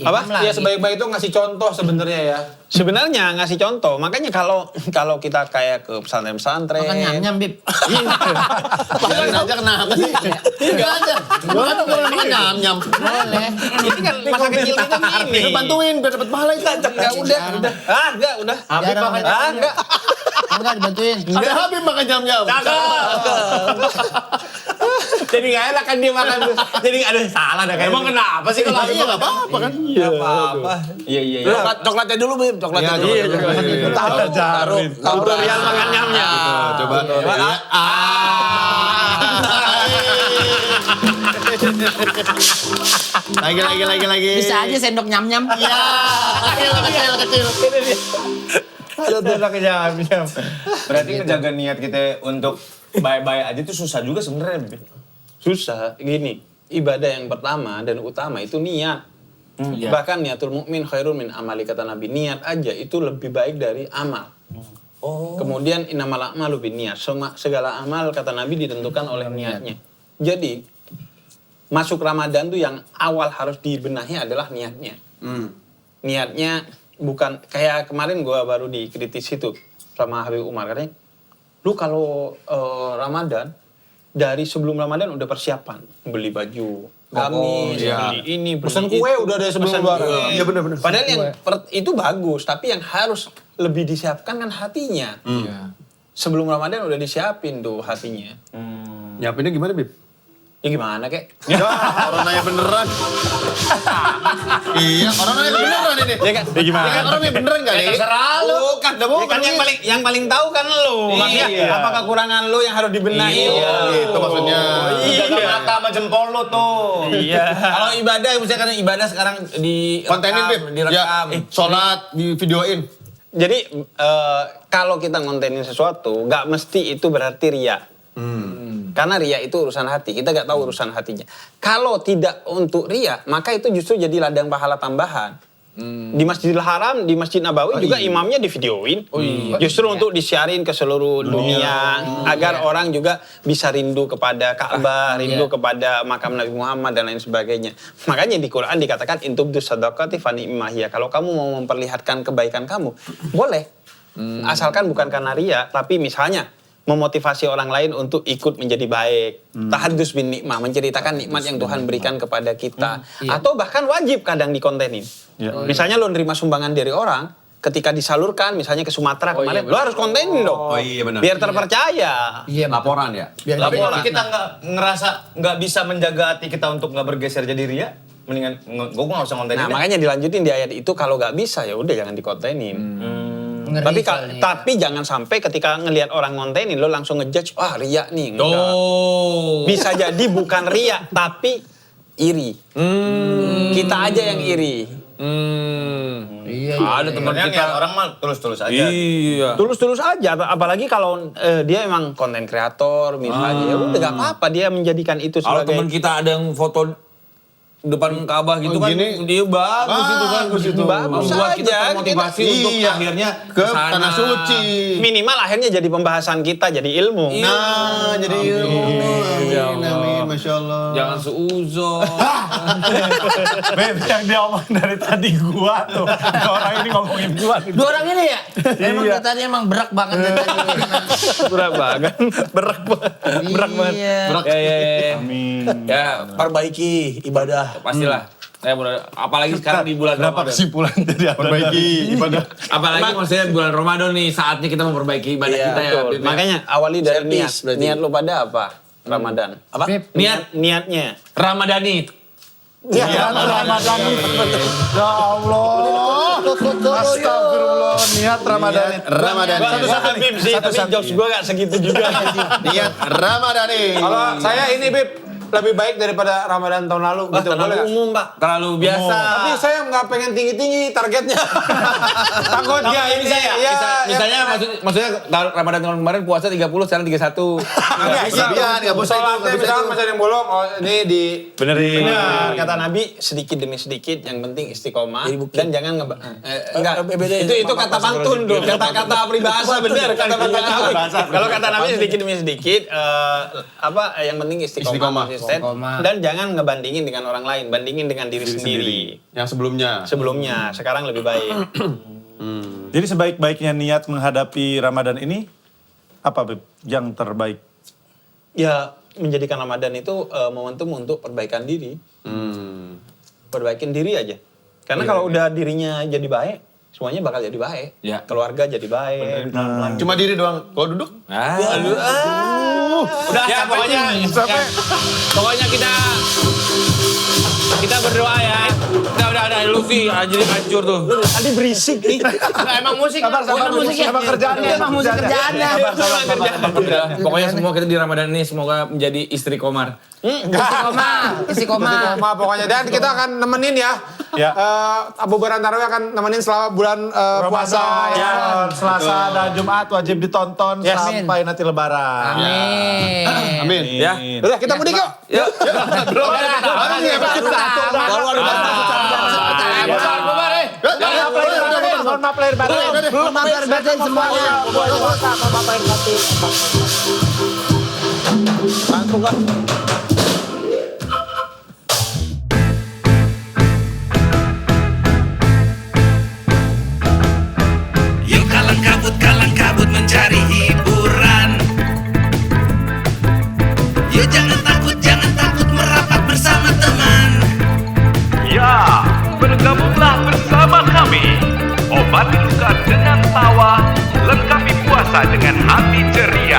Apa? Iya, sebaik-baik itu ngasih contoh sebenarnya ya. Sebenarnya ngasih contoh, makanya kalau kita kayak ke pesantren-pesantren. Makan nyam-nyam, Bib. Biarin aja kenapa sih? Enggak aja. Gua kan boleh makan nyam-nyam. Boleh. Ini kan masa kecil kita gini. Bantuin biar dapat pahala itu. Enggak, udah. Udah. Habib makan Enggak. Enggak dibantuin. Ada Habib makan nyam-nyam. Jadi gak enak kan dia makan tuh. Jadi aduh salah dah kayak. Emang kenapa sih kalau Habib enggak apa-apa kan? Iya apa-apa. Iya. Coklatnya dulu, Bib. Coklatnya dulu. Taruh. Tutorial makan nyamnya. Coba. Lagi. Bisa aja sendok nyam-nyam. Iya. Kecil. Aduh tuh anak nyam-nyam. Berarti ngejaga niat kita untuk bye-bye aja tuh susah juga sebenarnya. Susah. Gini, ibadah yang pertama dan utama itu niat. Bahkan niatul mukmin khairun min amali, kata Nabi. Niat aja itu lebih baik dari amal. Kemudian innamal a'malu binniyat. Segala amal, kata Nabi, ditentukan oleh niatnya. Jadi masuk Ramadan tuh yang awal harus dibenahi adalah niatnya. Niatnya bukan kayak kemarin gue baru dikritis itu sama Habib Umar, katanya lu kalau Ramadan dari sebelum Ramadan udah persiapan, beli baju gamis, beli ini, beli Pesan itu, kue udah dari sebelum pesan lebaran. kue. Iya benar-benar. Padahal yang itu bagus, tapi yang harus lebih disiapkan kan hatinya. Sebelum Ramadan udah disiapin tuh hatinya. Nyiapinnya gimana, Bib? Ya gimana kek? Orang nanya beneran. Iya, orang nanya beneran ini. Ya kan? Ya gimana? Ya kan orang nanya beneran kali. Terserah lu. Bukan, Ya kan yang paling tahu kan lu. Maksudnya apa kekurangan lu yang harus dibenahi. Itu maksudnya. Jaga mata sama jempol lu tuh. Iya. Kalau ibadah, misalkan ibadah sekarang di Kontenin, Bib. direkam. Ya, sholat, di videoin. Jadi kalau kita ngontenin sesuatu, nggak mesti itu berarti ria. Karena ria itu urusan hati, kita nggak tahu urusan hatinya. Kalau tidak untuk ria, maka itu justru jadi ladang pahala tambahan. Di Masjidil Haram, di Masjid Nabawi juga imamnya divideoin. Justru untuk disiarin ke seluruh dunia, agar orang juga bisa rindu kepada Ka'bah, rindu kepada makam Nabi Muhammad dan lain sebagainya. Makanya di Quran dikatakan intubdus shadaqati fa ni'mahiyya. Kalau kamu mau memperlihatkan kebaikan kamu, boleh. Asalkan bukan karena ria, tapi misalnya memotivasi orang lain untuk ikut menjadi baik. Tahaddus bin nikmah, menceritakan nikmat yang Tuhan berikan kepada kita. Atau bahkan wajib kadang dikontenin. Misalnya lo nerima sumbangan dari orang, ketika disalurkan misalnya ke Sumatera kemarin, lo harus kontenin dong. Oh iya benar. Biar terpercaya. Iya, Laporan ya. Tapi kalau kita nggak bisa menjaga hati kita untuk nggak bergeser jadi ria, mendingan gue nggak usah kontenin. Nah, makanya dilanjutin di ayat itu, kalau nggak bisa ya udah jangan dikontenin. Tapi jangan sampai ketika ngelihat orang ngontenin lo langsung ngejudge, wah ria nih. Enggak. Bisa jadi bukan ria tapi iri. Kita aja yang iri. Ada teman kita orang mah tulus-tulus aja. Iya. Tulus-tulus aja, apalagi kalau dia emang konten kreator misalnya, ya udah nggak apa-apa dia menjadikan itu Kalau sebagai. teman kita ada yang foto depan Ka'bah gitu kan, dia bagus itu kan. Bagus Membuat kita aja, termotivasi kita- untuk iya, akhirnya ke kesana. tanah suci. Minimal akhirnya jadi pembahasan kita, jadi ilmu. Nah, jadi ilmu. Amin, Masya Allah. Jangan seuzon. Beb, yang dia omong dari tadi gua tuh. Orang ini ngomongin gua. Dua orang ini ya? Emang dari tadi emang berak banget dari tadi. Berat banget. Berat banget. Iya. Amin. Ya, Perbaiki ibadah. pastilah. Saya apalagi sekarang di bulan Berapa Ramadan. kesimpulan dari Anda? Perbaiki ibadah. Apalagi maksudnya bulan Ramadan nih, saatnya kita memperbaiki ibadah kita ya. Betul. Bib, ya. Makanya awali dari niat. Servis berarti. Niat lo pada apa? Ramadan. Apa? Bib. Niatnya. Ramadhani. Ya, Ramadan. Ya Allah. Astagfirullah, niat Ramadan. Ramadan. Satu-satu Bib sih, tapi jokes gue gak segitu juga. Niat Ramadan. Kalau saya ini Bib, lebih baik daripada Ramadan tahun lalu gitu. Terlalu Boleh nggak? umum, Pak. Terlalu biasa. Tapi saya nggak pengen tinggi-tinggi targetnya. Takut Nggak, ini saya. Misalnya maksudnya Ramadan tahun kemarin puasa 30, sekarang 31. Nggak boleh. Sholatnya misalkan masih ada yang bolong, oh ini di Benerin. Benar, kata Nabi sedikit demi sedikit, yang penting istiqomah dan jangan enggak. Itu kata pantun dong, kata peribahasa benar, kata Nabi. Kalau kata Nabi sedikit demi sedikit, yang penting istiqomah. Dan jangan ngebandingin dengan orang lain, bandingin dengan diri sendiri. Yang sebelumnya. Sebelumnya, sekarang lebih baik. Jadi sebaik-baiknya niat menghadapi Ramadan ini, apa Beb? Yang terbaik? Ya, menjadikan Ramadan itu momentum untuk perbaikan diri. Perbaikin diri aja. Karena kalau udah dirinya jadi baik, semuanya bakal jadi baik. Ya. Keluarga jadi baik. Cuma diri doang. Kalau duduk? Udah ya pokoknya kita berdoa ya. Udah Luffy jadi hancur tuh. Tadi berisik nih. Emang musik. Emang kerjaannya. Emang musik kerjaannya. Pokoknya semua kita di Ramadan ini semoga menjadi istri Komar. Istiqomah pokoknya. Dan kita akan nemenin ya. Ya. Abu Baran Tarawih akan nemenin selama bulan puasa. Ya. Selasa dan Jumat wajib ditonton sampai nanti Lebaran. Amin. Ya. Udah kita mudik yuk. Belum. Mohon maaf lahir batin. Belum lahir batin semuanya. Bantu nggak? Yuk kalang kabut mencari hiburan. Yuk jangan takut merapat bersama teman. Ya, bergabunglah bersama kami. Obati luka dengan tawa, lengkapi puasa dengan hati ceria.